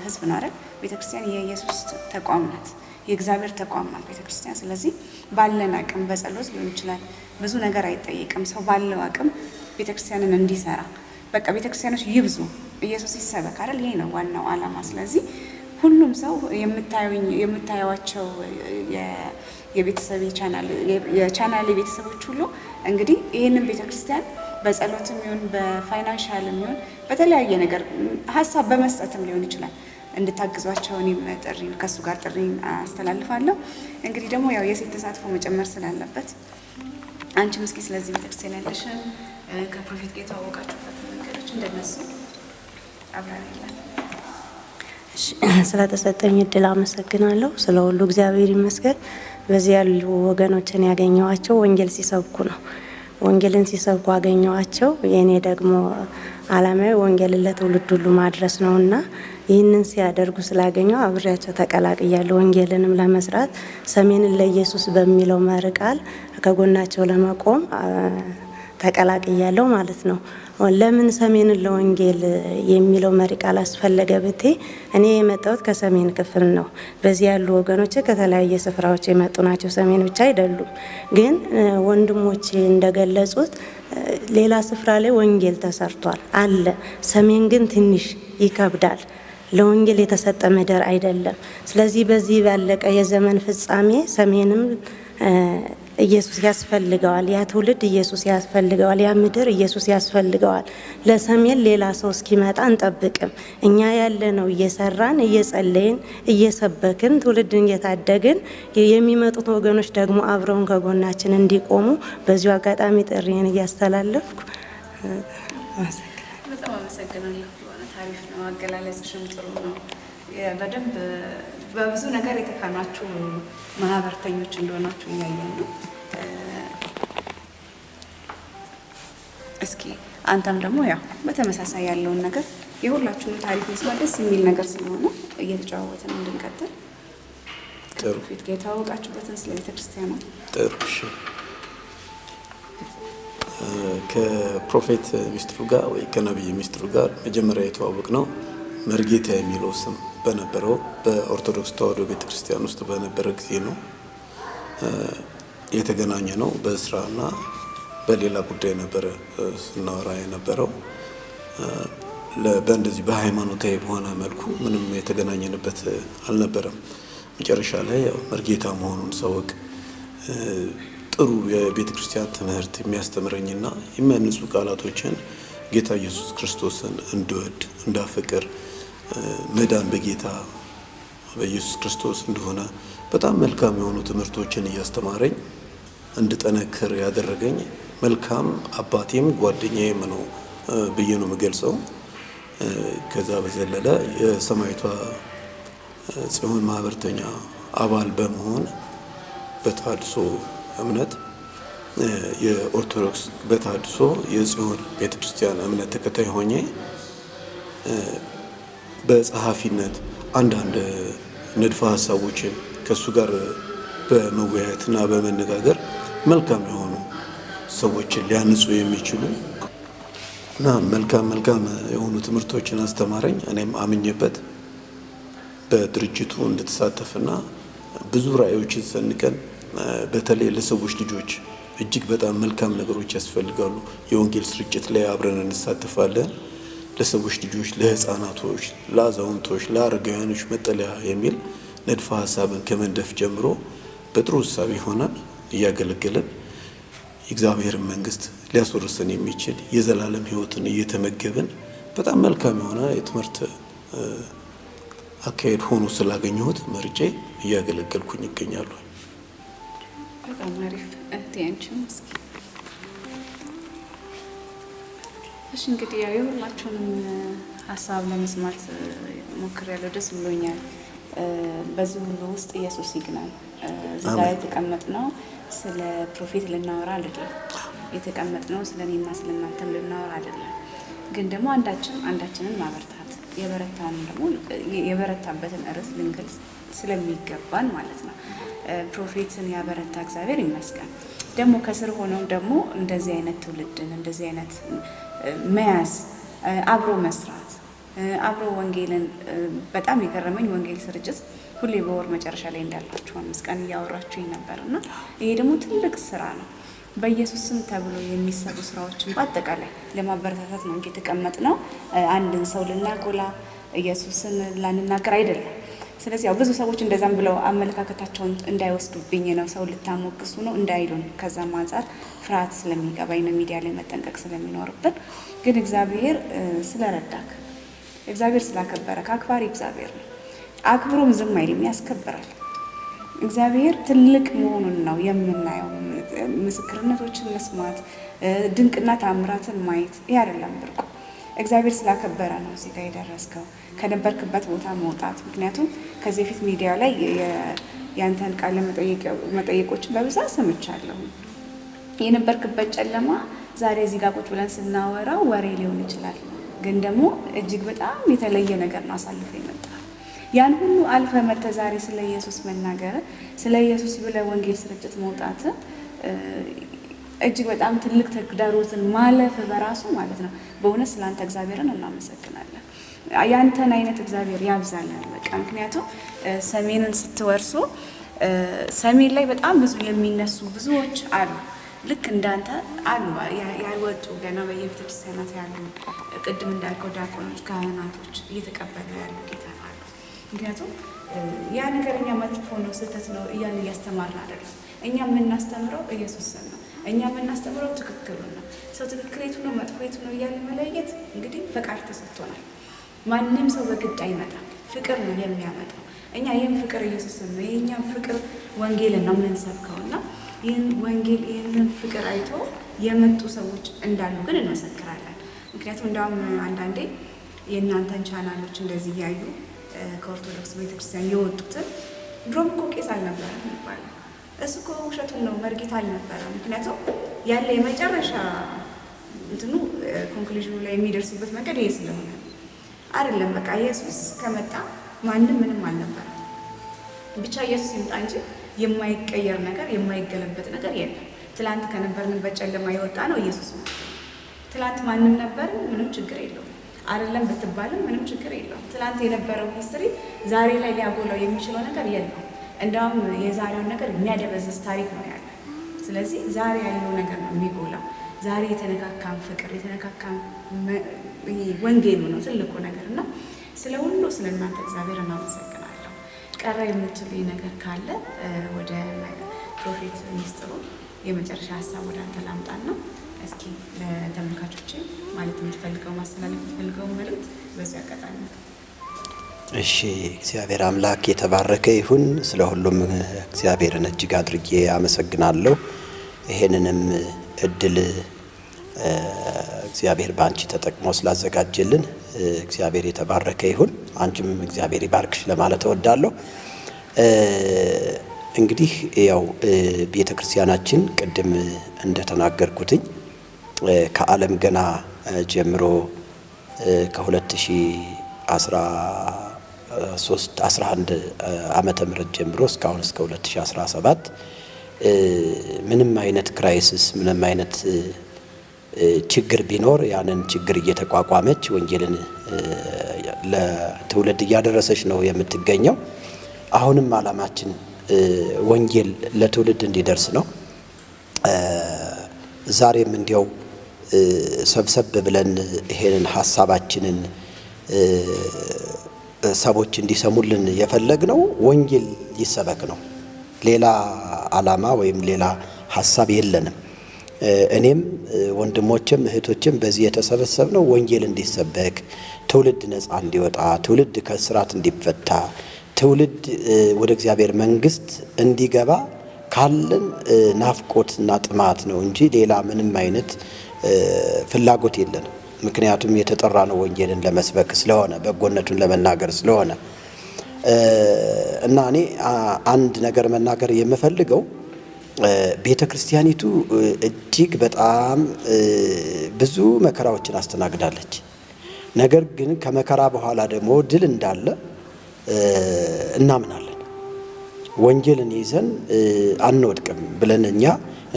ህዝብ ነው አይደል? ቤተክርስቲያን የኢየሱስ ተቋም ናት፣ የእግዚአብሔር ተቋም ናት ቤተክርስቲያን። ስለዚህ ባለን አቅም በጸሎት ሊሆን ይችላል፣ ብዙ ነገር አይጠይቅም። ሰው ባለው አቅም ቤተክርስቲያንን እንዲሰራ በቃ ቤተክርስቲያኖች ይብዙ፣ ኢየሱስ ይሰበክ አይደል? ይሄ ነው ዋናው ዓላማ። ስለዚህ ሁሉም ሰው የምታዩዋቸው የቤተሰብ የቻናል ቤተሰቦች ሁሉ እንግዲህ ይህንን ቤተክርስቲያን በጸሎትም ይሁን በፋይናንሻልም ይሁን በተለያየ ነገር ሀሳብ በመስጠትም ሊሆን ይችላል እንድታግዟቸው እኔም ጥሪ ከእሱ ጋር ጥሪ አስተላልፋለሁ። እንግዲህ ደግሞ ያው የሴት ተሳትፎ መጨመር ስላለበት አንቺም እስኪ ስለዚህ ቤተክርስቲያን ያለሽን ከፕሮፌት ጌታ ያወቃችሁበት መንገዶች እንደነሱ አብራሪ ይላል። ስለተሰጠኝ እድል አመሰግናለሁ። ስለ ሁሉ እግዚአብሔር ይመስገን። በዚህ ያሉ ወገኖችን ያገኘዋቸው ወንጌል ሲሰብኩ ነው። ወንጌልን ሲሰብኩ አገኘዋቸው። የእኔ ደግሞ ዓላማዊ ወንጌልን ለትውልድ ሁሉ ማድረስ ነውና ይህንን ሲያደርጉ ስላገኘው አብሬያቸው ተቀላቅያለሁ። ወንጌልንም ለመስራት ሰሜንን ለኢየሱስ በሚለው መሪ ቃል ከጎናቸው ለመቆም ተቀላቅያለሁ ማለት ነው። ለምን ሰሜንን ለወንጌል የሚለው መሪ ቃል አስፈለገ ብቴ እኔ የመጣሁት ከሰሜን ክፍል ነው። በዚህ ያሉ ወገኖች ከተለያየ ስፍራዎች የመጡ ናቸው። ሰሜን ብቻ አይደሉም። ግን ወንድሞች እንደገለጹት ሌላ ስፍራ ላይ ወንጌል ተሰርቷል አለ። ሰሜን ግን ትንሽ ይከብዳል። ለወንጌል የተሰጠ ምድር አይደለም። ስለዚህ በዚህ ባለቀ የዘመን ፍጻሜ ሰሜንም ኢየሱስ ያስፈልገዋል። ያ ትውልድ ኢየሱስ ያስፈልገዋል። ያ ምድር ኢየሱስ ያስፈልገዋል። ለሰሜን ሌላ ሰው እስኪመጣ እንጠብቅም። እኛ ያለነው እየሰራን እየጸለይን እየሰበክን ትውልድን እየታደግን የሚመጡት ወገኖች ደግሞ አብረውን ከጎናችን እንዲቆሙ በዚሁ አጋጣሚ ጥሪን እያስተላለፍኩ በጣም አመሰግናለሁ። ታሪፍ ነው፣ አገላለጽሽም ጥሩ ነው። በደንብ በብዙ ነገር የተካናችሁ ማህበርተኞች እንደሆናችሁ እያየን ነው። እስኪ አንተም ደግሞ ያው በተመሳሳይ ያለውን ነገር የሁላችሁንም ታሪክ መስማት ደስ የሚል ነገር ስለሆነ እየተጨዋወትን እንድንቀጥል ጥሩ ፊት ጌታ ያወቃችሁበትን ስለ ቤተክርስቲያኑ ጥሩ። እሺ ከፕሮፌት ሚስጥሩ ጋር ወይ ከነቢይ ሚስጥሩ ጋር መጀመሪያ የተዋወቅ ነው መርጌታ የሚለው ስም በነበረው በኦርቶዶክስ ተዋሕዶ ቤተክርስቲያን ውስጥ በነበረ ጊዜ ነው የተገናኘ ነው። በስራና በሌላ ጉዳይ ነበረ ስናወራ የነበረው። በእንደዚህ በሃይማኖታዊ በሆነ መልኩ ምንም የተገናኘንበት አልነበረም። መጨረሻ ላይ ያው መርጌታ መሆኑን ሳውቅ ጥሩ የቤተ ክርስቲያን ትምህርት የሚያስተምረኝና የሚያንጹ ቃላቶችን ጌታ ኢየሱስ ክርስቶስን እንድወድ እንዳፈቅር መዳን በጌታ በኢየሱስ ክርስቶስ እንደሆነ በጣም መልካም የሆኑ ትምህርቶችን እያስተማረኝ እንድጠነክር ያደረገኝ መልካም አባቴም ጓደኛዬም ነው ብዬ ነው የምገልጸው። ከዛ በዘለለ የሰማዕቷ ጽዮን ማህበርተኛ አባል በመሆን በተሐድሶ እምነት የኦርቶዶክስ በተሐድሶ የጽዮን ቤተክርስቲያን እምነት ተከታይ ሆኜ በጸሐፊነት አንዳንድ ንድፈ ሀሳቦችን ከእሱ ጋር በመወያየትና በመነጋገር መልካም የሆኑ ሰዎችን ሊያንጹ የሚችሉ እና መልካም የሆኑ ትምህርቶችን አስተማረኝ። እኔም አምኜበት በድርጅቱ እንድትሳተፍና ብዙ ራዕዮችን ሰንቀን በተለይ ለሰዎች ልጆች እጅግ በጣም መልካም ነገሮች ያስፈልጋሉ። የወንጌል ስርጭት ላይ አብረን እንሳተፋለን። ለሰዎች ልጆች፣ ለህፃናቶች፣ ለአዛውንቶች፣ ለአረጋውያኖች መጠለያ የሚል ንድፈ ሀሳብን ከመንደፍ ጀምሮ በጥሩ እሳቤ ሆነን እያገለገለን የእግዚአብሔርን መንግስት ሊያስወርሰን የሚችል የዘላለም ሕይወትን እየተመገብን በጣም መልካም የሆነ የትምህርት አካሄድ ሆኖ ስላገኘሁት መርጬ እያገለገልኩኝ ይገኛሉ። በጣም አሪፍ። አንቺም እስኪ እሺ፣ እንግዲህ ያው የሁላችሁንም ሀሳብ ለመስማት ሞክሬያለሁ። ደስ ብሎኛል። በዚህ ሁሉ ውስጥ ኢየሱስ ይግናል። እዚህ ላይ የተቀመጥነው ስለ ፕሮፌት ልናወራ አይደለም። የተቀመጥነው ስለ እኔና ስለ እናንተም ልናወራ አይደለም። ግን ደግሞ አንዳችንን ማበርታት የበረታውን ደግሞ የበረታበትን ርዕስ ልንገልጽ ስለሚገባን ማለት ነው። ፕሮፌትን ያበረታ እግዚአብሔር ይመስገን። ደግሞ ከስር ሆነው ደግሞ እንደዚህ አይነት ትውልድን እንደዚህ አይነት መያዝ፣ አብሮ መስራት፣ አብሮ ወንጌልን በጣም የገረመኝ ወንጌል ስርጭት ሁሌ በወር መጨረሻ ላይ እንዳላችሁ 5 ቀን እያወራችሁኝ ነበርና ይሄ ደግሞ ትልቅ ስራ ነው። በኢየሱስ ስም ተብሎ የሚሰሩ ስራዎችን በአጠቃላይ ለማበረታታት ነው እንጂ የተቀመጥነው አንድን ሰው ልናጎላ ኢየሱስን ላንናገር አይደለም። ስለዚህ ያው ብዙ ሰዎች እንደዛም ብለው አመለካከታቸውን እንዳይወስዱብኝ ነው፣ ሰው ልታሞግሱ ነው እንዳይሉን፣ ከዛም አንጻር ፍርሃት ስለሚገባኝ ነው ሚዲያ ላይ መጠንቀቅ ስለሚኖርብን። ግን እግዚአብሔር ስለረዳክ፣ እግዚአብሔር ስላከበረክ፣ አክባሪ እግዚአብሔር ነው። አክብሮም ዝም አይልም፣ ያስከብራል። እግዚአብሔር ትልቅ መሆኑን ነው የምናየው። ምስክርነቶችን መስማት፣ ድንቅና ታምራትን ማየት ይህ አይደለም ብርቁ። እግዚአብሔር ስላከበረ ነው እዚህ ጋር የደረስከው፣ ከነበርክበት ቦታ መውጣት። ምክንያቱም ከዚህ በፊት ሚዲያ ላይ ያንተን ቃለ መጠየቆችን በብዛት ሰምቻለሁ። የነበርክበት ጨለማ ዛሬ እዚህ ጋር ቁጭ ብለን ስናወራው ወሬ ሊሆን ይችላል፣ ግን ደግሞ እጅግ በጣም የተለየ ነገር ነው አሳልፈ ይመጣል። ያን ሁሉ አልፈ መጥተህ ዛሬ ስለ ኢየሱስ መናገር፣ ስለ ኢየሱስ ብለህ ወንጌል ስርጭት መውጣት እጅግ በጣም ትልቅ ተግዳሮትን ማለፍ በራሱ ማለት ነው። በእውነት ስለአንተ እግዚአብሔርን እናመሰግናለን። ያንተን አይነት እግዚአብሔር ያብዛለን። በቃ ምክንያቱም ሰሜንን ስትወርሱ ሰሜን ላይ በጣም ብዙ የሚነሱ ብዙዎች አሉ። ልክ እንዳንተ አሉ ያልወጡ ገና በየቤተክርስቲያናት ያሉ ቅድም እንዳልከው ዲያቆኖች፣ ካህናቶች እየተቀበሉ ያሉ ጌታ አሉ። ምክንያቱም ያ ነገር እኛ መጥፎ ነው ስህተት ነው እያን እያስተማርን አይደለም። እኛ የምናስተምረው ኢየሱስን ነው። እኛ የምናስተምረው ትክክሉን ነው። ሰው ትክክሌቱ ነው መጥፎቱ ነው እያለ መለየት እንግዲህ ፈቃድ ተሰጥቶናል። ማንም ሰው በግድ አይመጣም። ፍቅር ነው የሚያመጣው። እኛ ይህን ፍቅር ኢየሱስን ነው የእኛም ፍቅር ወንጌልን ነው የምንሰብከውና ይህን ወንጌል ይህንን ፍቅር አይቶ የመጡ ሰዎች እንዳሉ ግን እንመሰክራለን። ምክንያቱም እንዳውም አንዳንዴ የእናንተን ቻናሎች እንደዚህ እያዩ ከኦርቶዶክስ ቤተክርስቲያን የወጡትን ድሮም እኮ ቄስ አልነበረም ይባላል። እሱ እኮ ውሸቱን ነው መርጌታ አልነበረም። ምክንያቱም ያለ የመጨረሻ እንትኑ ኮንክሉዥኑ ላይ የሚደርሱበት መንገድ ይሄ ስለሆነ አይደለም። በቃ ኢየሱስ ከመጣ ማንም ምንም አልነበረም። ብቻ ኢየሱስ ይምጣ እንጂ የማይቀየር ነገር የማይገለበጥ ነገር የለም። ትላንት ከነበርንበት ጨለማ የወጣ ነው ኢየሱስ ነው። ትላንት ማንም ነበርን፣ ምንም ችግር የለውም። አይደለም ብትባልም ምንም ችግር የለውም። ትላንት የነበረው ሂስትሪ ዛሬ ላይ ሊያጎላው የሚችለው ነገር የለም። እንዳውም የዛሬውን ነገር የሚያደበዝዝ ታሪክ ነው ያለ። ስለዚህ ዛሬ ያለው ነገር ነው የሚጎላው። ዛሬ የተነካካም ፍቅር የተነካካም ወንጌሉ ነው ትልቁ ነገር እና ስለ ሁሉ ስለ እናንተ እግዚአብሔር እናመሰግናለሁ። ቀረ የምትሉኝ ነገር ካለ ወደ ፕሮፌት ሚስጥሩ የመጨረሻ ሀሳብ ወደ አንተ ላምጣና እስኪ ለተመልካቾች ማለት የምትፈልገው ማስተላለፍ የምትፈልገው መልእክት በዚህ አጋጣሚ። እሺ፣ እግዚአብሔር አምላክ የተባረከ ይሁን። ስለ ሁሉም እግዚአብሔርን እጅግ አድርጌ አመሰግናለሁ። ይሄንንም እድል እግዚአብሔር በአንቺ ተጠቅሞ ስላዘጋጀልን እግዚአብሔር የተባረከ ይሁን። አንቺም እግዚአብሔር ይባርክሽ ለማለት እወዳለሁ። እንግዲህ ያው ቤተክርስቲያናችን ቅድም እንደተናገርኩትኝ ከዓለም ገና ጀምሮ ከ2011 ዓመተ ምህረት ጀምሮ እስካሁን እስከ 2017 ምንም አይነት ክራይሲስ ምንም አይነት ችግር ቢኖር ያንን ችግር እየተቋቋመች ወንጌልን ለትውልድ እያደረሰች ነው የምትገኘው። አሁንም ዓላማችን ወንጌል ለትውልድ እንዲደርስ ነው። ዛሬም እንዲያው ሰብሰብ ብለን ይሄንን ሀሳባችንን ሰዎች እንዲሰሙልን የፈለግነው ወንጌል ይሰበክ ነው። ሌላ ዓላማ ወይም ሌላ ሀሳብ የለንም። እኔም ወንድሞችም እህቶችም በዚህ የተሰበሰብነው ወንጌል እንዲሰበክ፣ ትውልድ ነፃ እንዲወጣ፣ ትውልድ ከእስራት እንዲፈታ፣ ትውልድ ወደ እግዚአብሔር መንግስት እንዲገባ ካለን ናፍቆትና ጥማት ነው እንጂ ሌላ ምንም አይነት ፍላጎት የለንም። ምክንያቱም የተጠራ ነው ወንጌልን ለመስበክ ስለሆነ፣ በጎነቱን ለመናገር ስለሆነ እና እኔ አንድ ነገር መናገር የምፈልገው ቤተ ክርስቲያኒቱ እጅግ በጣም ብዙ መከራዎችን አስተናግዳለች። ነገር ግን ከመከራ በኋላ ደግሞ ድል እንዳለ እናምናለን። ወንጌልን ይዘን አንወድቅም ብለን እኛ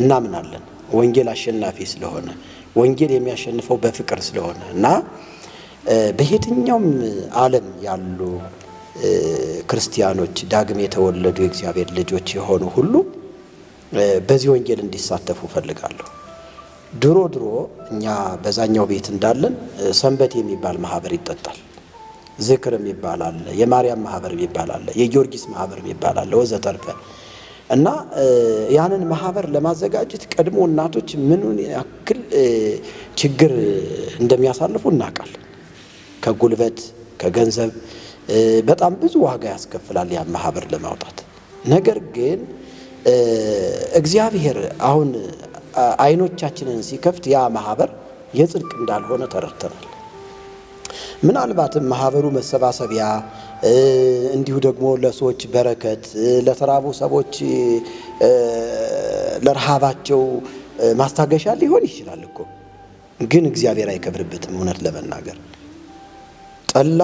እናምናለን። ወንጌል አሸናፊ ስለሆነ፣ ወንጌል የሚያሸንፈው በፍቅር ስለሆነ እና በየትኛውም ዓለም ያሉ ክርስቲያኖች ዳግም የተወለዱ የእግዚአብሔር ልጆች የሆኑ ሁሉ በዚህ ወንጌል እንዲሳተፉ ፈልጋለሁ። ድሮ እኛ በዛኛው ቤት እንዳለን ሰንበት የሚባል ማህበር ይጠጣል፣ ዝክር የሚባል አለ፣ የማርያም ማህበር የሚባል አለ፣ የጊዮርጊስ ማህበር የሚባል አለ ወዘተርፈ እና ያንን ማህበር ለማዘጋጀት ቀድሞ እናቶች ምኑን ያክል ችግር እንደሚያሳልፉ እናውቃለን። ከጉልበት ከገንዘብ በጣም ብዙ ዋጋ ያስከፍላል ያን ማህበር ለማውጣት። ነገር ግን እግዚአብሔር አሁን አይኖቻችንን ሲከፍት ያ ማህበር የጽድቅ እንዳልሆነ ተረድተናል። ምናልባትም ማህበሩ መሰባሰቢያ እንዲሁ ደግሞ ለሰዎች በረከት፣ ለተራቡ ሰዎች ለረሃባቸው ማስታገሻ ሊሆን ይችላል እኮ። ግን እግዚአብሔር አይከብርበትም። እውነት ለመናገር ጠላ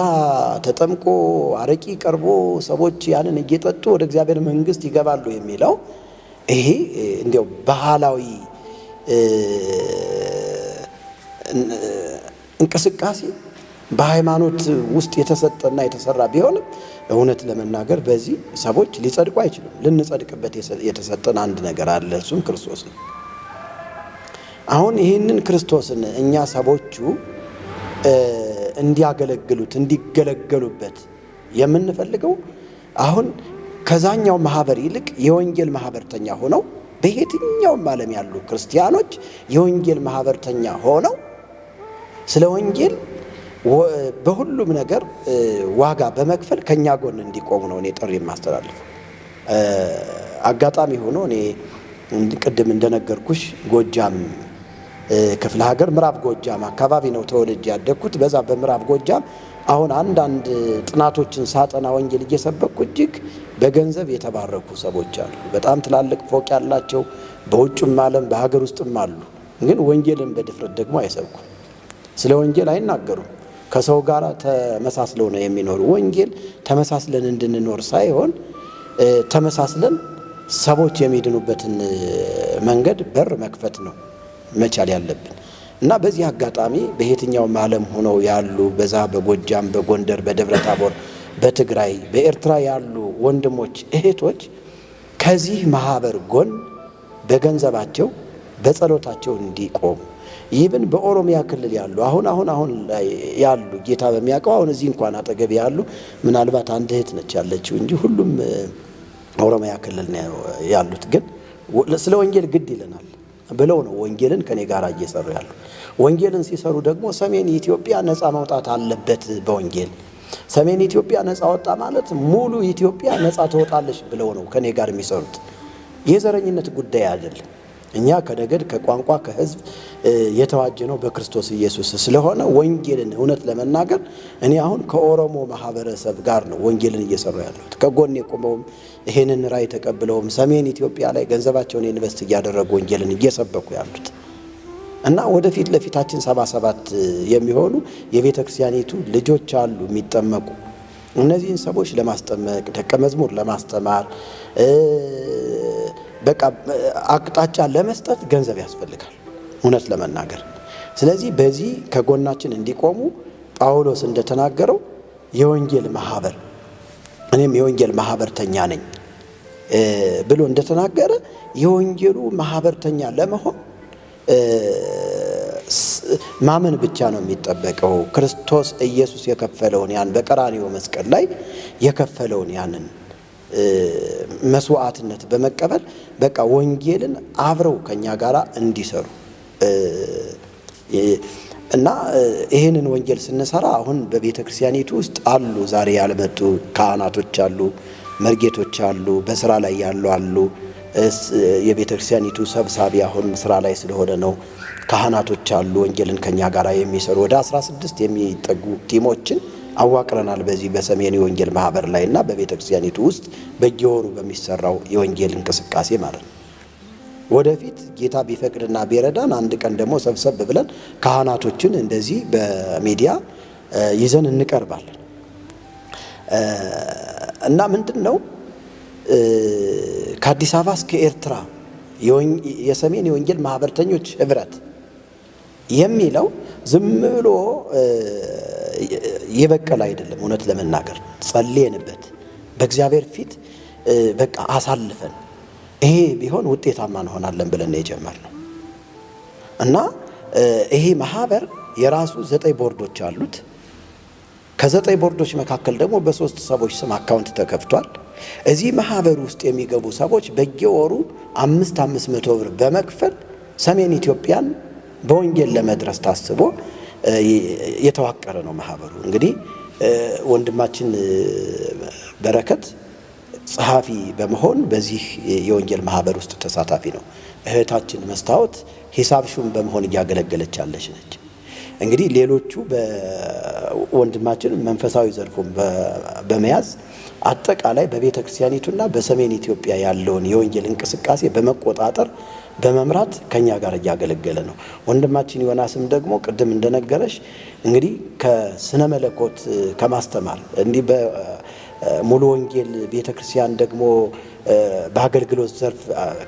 ተጠምቆ አረቂ ቀርቦ ሰዎች ያንን እየጠጡ ወደ እግዚአብሔር መንግስት ይገባሉ የሚለው ይሄ እንዲያው ባህላዊ እንቅስቃሴ በሃይማኖት ውስጥ የተሰጠና የተሰራ ቢሆንም እውነት ለመናገር በዚህ ሰዎች ሊጸድቁ አይችሉም። ልንጸድቅበት የተሰጠን አንድ ነገር አለ፣ እሱም ክርስቶስ ነው። አሁን ይህንን ክርስቶስን እኛ ሰዎቹ እንዲያገለግሉት እንዲገለገሉበት የምንፈልገው አሁን ከዛኛው ማህበር ይልቅ የወንጌል ማህበርተኛ ሆነው በየትኛውም ዓለም ያሉ ክርስቲያኖች የወንጌል ማህበርተኛ ሆነው ስለ ወንጌል በሁሉም ነገር ዋጋ በመክፈል ከኛ ጎን እንዲቆሙ ነው እኔ ጥሪ የማስተላልፈው። አጋጣሚ ሆኖ እኔ ቅድም እንደነገርኩሽ ጎጃም ክፍለ ሀገር ምዕራብ ጎጃም አካባቢ ነው ተወልጄ ያደግኩት። በዛ በምዕራብ ጎጃም አሁን አንዳንድ ጥናቶችን ሳጠና ወንጌል እየሰበኩ እጅግ በገንዘብ የተባረኩ ሰዎች አሉ። በጣም ትላልቅ ፎቅ ያላቸው በውጭም ዓለም በሀገር ውስጥም አሉ። ግን ወንጌልን በድፍረት ደግሞ አይሰብኩም። ስለ ወንጌል አይናገሩም። ከሰው ጋር ተመሳስለው ነው የሚኖሩ። ወንጌል ተመሳስለን እንድንኖር ሳይሆን ተመሳስለን ሰዎች የሚድኑበትን መንገድ በር መክፈት ነው መቻል ያለብን እና በዚህ አጋጣሚ በየትኛውም ዓለም ሆነው ያሉ በዛ በጎጃም፣ በጎንደር፣ በደብረ ታቦር፣ በትግራይ፣ በኤርትራ ያሉ ወንድሞች እህቶች ከዚህ ማህበር ጎን በገንዘባቸው በጸሎታቸው እንዲቆሙ ይህን በኦሮሚያ ክልል ያሉ አሁን ላይ ያሉ ጌታ በሚያውቀው አሁን እዚህ እንኳን አጠገብ ያሉ ምናልባት አንድ እህት ነች ያለችው እንጂ ሁሉም ኦሮሚያ ክልል ነው ያሉት። ግን ስለ ወንጌል ግድ ይለናል ብለው ነው ወንጌልን ከኔ ጋር እየሰሩ ያሉ። ወንጌልን ሲሰሩ ደግሞ ሰሜን ኢትዮጵያ ነፃ መውጣት አለበት በወንጌል ሰሜን ኢትዮጵያ ነፃ ወጣ ማለት ሙሉ ኢትዮጵያ ነፃ ትወጣለች ብለው ነው ከኔ ጋር የሚሰሩት። የዘረኝነት ጉዳይ አይደለም። እኛ ከነገድ ከቋንቋ ከህዝብ የተዋጀ ነው በክርስቶስ ኢየሱስ ስለሆነ ወንጌልን እውነት ለመናገር እኔ አሁን ከኦሮሞ ማህበረሰብ ጋር ነው ወንጌልን እየሰሩ ያሉት። ከጎን የቆመውም ይሄንን ራዕይ ተቀብለውም ሰሜን ኢትዮጵያ ላይ ገንዘባቸውን ኢንቨስት እያደረጉ ወንጌልን እየሰበኩ ያሉት እና ወደፊት ለፊታችን 77 የሚሆኑ የቤተ ክርስቲያኒቱ ልጆች አሉ የሚጠመቁ። እነዚህን ሰዎች ለማስጠመቅ ደቀ መዝሙር ለማስተማር በቃ አቅጣጫ ለመስጠት ገንዘብ ያስፈልጋል እውነት ለመናገር። ስለዚህ በዚህ ከጎናችን እንዲቆሙ ጳውሎስ እንደተናገረው የወንጌል ማህበር እኔም የወንጌል ማህበርተኛ ነኝ ብሎ እንደተናገረ የወንጌሉ ማህበርተኛ ለመሆን ማመን ብቻ ነው የሚጠበቀው። ክርስቶስ ኢየሱስ የከፈለውን ያን በቀራንዮ መስቀል ላይ የከፈለውን ያንን መስዋዕትነት በመቀበል በቃ ወንጌልን አብረው ከኛ ጋር እንዲሰሩ እና ይህንን ወንጌል ስንሰራ አሁን በቤተ ክርስቲያኒቱ ውስጥ አሉ፣ ዛሬ ያልመጡ ካህናቶች አሉ፣ መርጌቶች አሉ፣ በስራ ላይ ያሉ አሉ። የቤተ ክርስቲያኒቱ ሰብሳቢ አሁን ስራ ላይ ስለሆነ ነው። ካህናቶች አሉ ወንጌልን ከኛ ጋር የሚሰሩ ወደ 16 የሚጠጉ ቲሞችን አዋቅረናል በዚህ በሰሜን የወንጌል ማህበር ላይ እና በቤተ ክርስቲያኒቱ ውስጥ በየወሩ በሚሰራው የወንጌል እንቅስቃሴ ማለት ነው። ወደፊት ጌታ ቢፈቅድና ቢረዳን አንድ ቀን ደግሞ ሰብሰብ ብለን ካህናቶችን እንደዚህ በሚዲያ ይዘን እንቀርባለን እና ምንድነው ከአዲስ አበባ እስከ ኤርትራ የሰሜን የወንጌል ማህበርተኞች ህብረት የሚለው ዝም ብሎ የበቀለ አይደለም። እውነት ለመናገር ጸልየንበት በእግዚአብሔር ፊት በቃ አሳልፈን ይሄ ቢሆን ውጤታማ እንሆናለን ብለን የጀመርነው እና ይሄ ማህበር የራሱ 9 ቦርዶች አሉት። ከ9 ቦርዶች መካከል ደግሞ በ3 ሰዎች ስም አካውንት ተከፍቷል። እዚህ ማህበር ውስጥ የሚገቡ ሰዎች በየወሩ 500 ብር በመክፈል ሰሜን ኢትዮጵያን በወንጌል ለመድረስ ታስቦ የተዋቀረ ነው ማህበሩ። እንግዲህ ወንድማችን በረከት ጸሐፊ በመሆን በዚህ የወንጌል ማህበር ውስጥ ተሳታፊ ነው። እህታችን መስታወት ሂሳብ ሹም በመሆን እያገለገለች ያለች ነች። እንግዲህ ሌሎቹ በወንድማችን መንፈሳዊ ዘርፉን በመያዝ አጠቃላይ በቤተ ክርስቲያኒቱና በሰሜን ኢትዮጵያ ያለውን የወንጌል እንቅስቃሴ በመቆጣጠር በመምራት ከኛ ጋር እያገለገለ ነው። ወንድማችን ዮናስም ደግሞ ቅድም እንደነገረሽ እንግዲህ ከስነ መለኮት ከማስተማር እንዲህ በሙሉ ወንጌል ቤተ ክርስቲያን ደግሞ በአገልግሎት ዘርፍ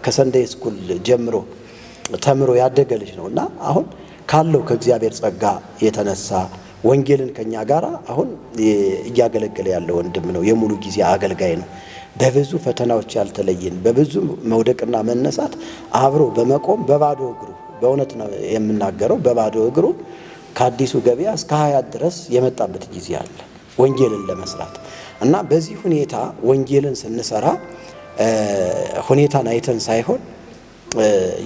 ከሰንደይ ስኩል ጀምሮ ተምሮ ያደገ ልጅ ነው እና አሁን ካለው ከእግዚአብሔር ጸጋ የተነሳ ወንጌልን ከኛ ጋር አሁን እያገለገለ ያለ ወንድም ነው። የሙሉ ጊዜ አገልጋይ ነው። በብዙ ፈተናዎች ያልተለየን፣ በብዙ መውደቅና መነሳት አብሮ በመቆም በባዶ እግሩ፣ በእውነት ነው የምናገረው፣ በባዶ እግሩ ከአዲሱ ገበያ እስከ 20 ድረስ የመጣበት ጊዜ አለ ወንጌልን ለመስራት እና በዚህ ሁኔታ ወንጌልን ስንሰራ ሁኔታን አይተን ሳይሆን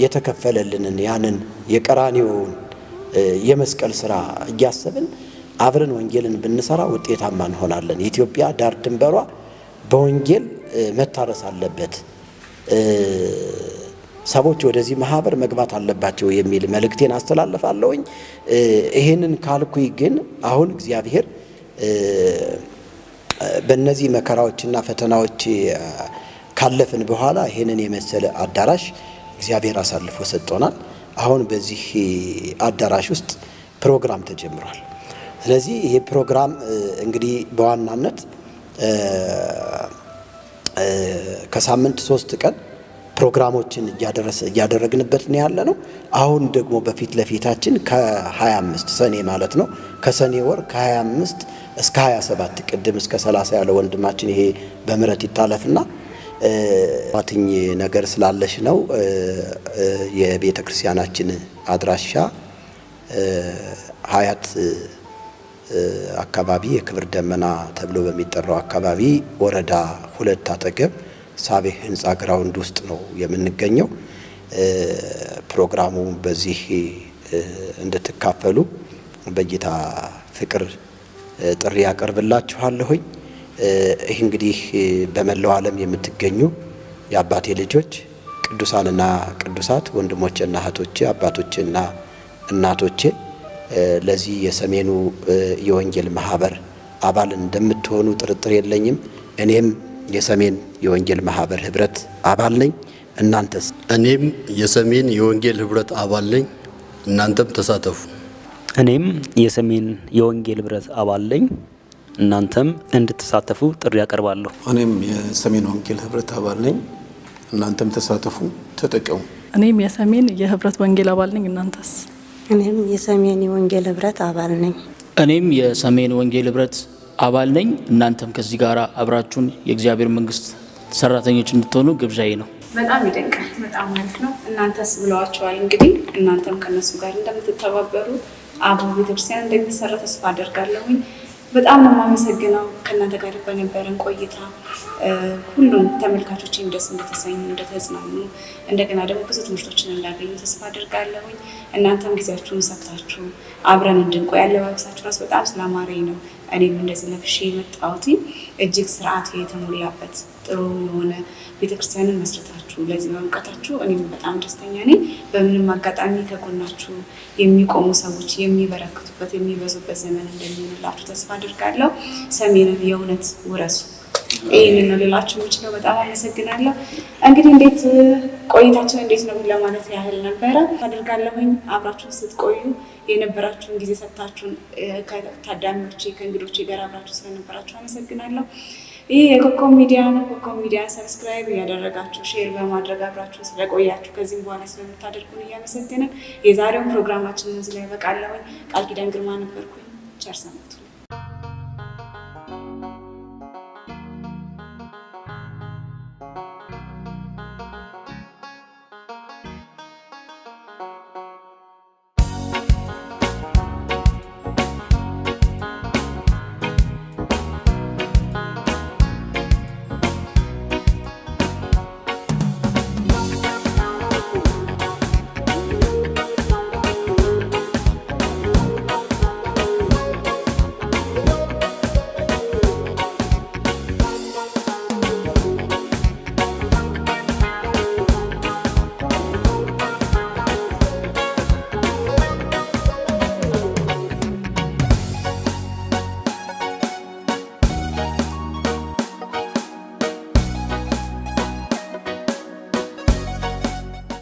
የተከፈለልንን ያንን የቀራኒዮውን የመስቀል ስራ እያሰብን አብረን ወንጌልን ብንሰራ ውጤታማ እንሆናለን። የኢትዮጵያ ዳር ድንበሯ በወንጌል መታረስ አለበት፣ ሰዎች ወደዚህ ማህበር መግባት አለባቸው የሚል መልእክቴን አስተላልፋለሁኝ። ይሄንን ካልኩኝ ግን አሁን እግዚአብሔር በእነዚህ መከራዎችና ፈተናዎች ካለፍን በኋላ ይሄንን የመሰለ አዳራሽ እግዚአብሔር አሳልፎ ሰጥቶናል። አሁን በዚህ አዳራሽ ውስጥ ፕሮግራም ተጀምሯል። ስለዚህ ይሄ ፕሮግራም እንግዲህ በዋናነት ከሳምንት 3 ቀን ፕሮግራሞችን እያደረግንበት ነው ያለ ነው። አሁን ደግሞ በፊት ለፊታችን ከ25 ሰኔ ማለት ነው ከሰኔ ወር ከ25 እስከ 27 ቅድም እስከ 30 ያለ ወንድማችን ይሄ በምህረት ይታለፍና ዋትኝ ነገር ስላለሽ ነው። የቤተ ክርስቲያናችን አድራሻ ሀያት አካባቢ የክብር ደመና ተብሎ በሚጠራው አካባቢ ወረዳ 2 አጠገብ ሳቤ ህንፃ ግራውንድ ውስጥ ነው የምንገኘው። ፕሮግራሙ በዚህ እንድትካፈሉ በጌታ ፍቅር ጥሪ ያቀርብላችኋለሁኝ። ይህ እንግዲህ በመላው ዓለም የምትገኙ የአባቴ ልጆች ቅዱሳንና ቅዱሳት ወንድሞቼና እህቶቼ አባቶቼና እናቶቼ ለዚህ የሰሜኑ የወንጌል ማህበር አባል እንደምትሆኑ ጥርጥር የለኝም። እኔም የሰሜን የወንጌል ማህበር ህብረት አባል ነኝ። እናንተስ? እኔም የሰሜን የወንጌል ህብረት አባል ነኝ። እናንተም ተሳተፉ። እኔም የሰሜን የወንጌል ህብረት አባል ነኝ። እናንተም እንድትሳተፉ ጥሪ ያቀርባለሁ። እኔም የሰሜን ወንጌል ህብረት አባል ነኝ። እናንተም ተሳተፉ፣ ተጠቀሙ። እኔም የሰሜን የህብረት ወንጌል አባል ነኝ። እናንተስ? እኔም የሰሜን የወንጌል ህብረት አባል ነኝ። እኔም የሰሜን ወንጌል ህብረት አባል ነኝ። እናንተም ከዚህ ጋር አብራችሁን የእግዚአብሔር መንግስት ሰራተኞች እንድትሆኑ ግብዣዬ ነው። በጣም ይደንቃል። በጣም አሪፍ ነው። እናንተስ ብለዋቸዋል። እንግዲህ እናንተም ከነሱ ጋር እንደምትተባበሩ አብሮ ቤተክርስቲያን እንደሚሰራ ተስፋ አደርጋለሁኝ። በጣም ነው የማመሰግነው ከእናንተ ጋር በነበረን ቆይታ ሁሉም ተመልካቾችም ደስ እንደተሰኙ እንደተጽናኑ እንደገና ደግሞ ብዙ ትምህርቶችን እንዳገኙ ተስፋ አድርጋለሁኝ። እናንተም ጊዜያችሁን ሰጥታችሁ አብረን እንድንቆይ አለባበሳችሁ ራሱ በጣም ስላማረኝ ነው እኔም እንደዚህ ለብሼ የመጣሁት። እጅግ ስርዓት የተሞላበት ጥሩ የሆነ ቤተክርስቲያንን መስረታችሁ ለዚህ በመብቃታችሁ እኔም በጣም ደስተኛ ነኝ። በምንም አጋጣሚ ከጎናችሁ የሚቆሙ ሰዎች የሚበረክቱበት የሚበዙበት ዘመን እንደሚሆንላችሁ ተስፋ አድርጋለሁ። ሰሜንን የእውነት ውረሱ። ይህንን ነው ልላችሁ የምችለው። በጣም አመሰግናለሁ። እንግዲህ እንዴት ቆይታችን እንዴት ነው ለማለት ያህል ነበረ አድርጋለሁኝ። አብራችሁን ስትቆዩ የነበራችሁን ጊዜ ሰጥታችሁን ከታዳሚዎቼ ከእንግዶቼ ጋር አብራችሁ ስለነበራችሁ አመሰግናለሁ። ይህ የኮከብ ሚዲያ ነው። ኮከብ ሚዲያ ሰብስክራይብ እያደረጋችሁ ሼር በማድረግ አብራችሁ ስለቆያችሁ ከዚህም በኋላ ስለምታደርጉን እያመሰገንን የዛሬውን ፕሮግራማችንን እዚህ ላይ ያበቃለሁኝ። ቃል ኪዳን ግርማ ነበርኩኝ። ቸር ሰንብቱ።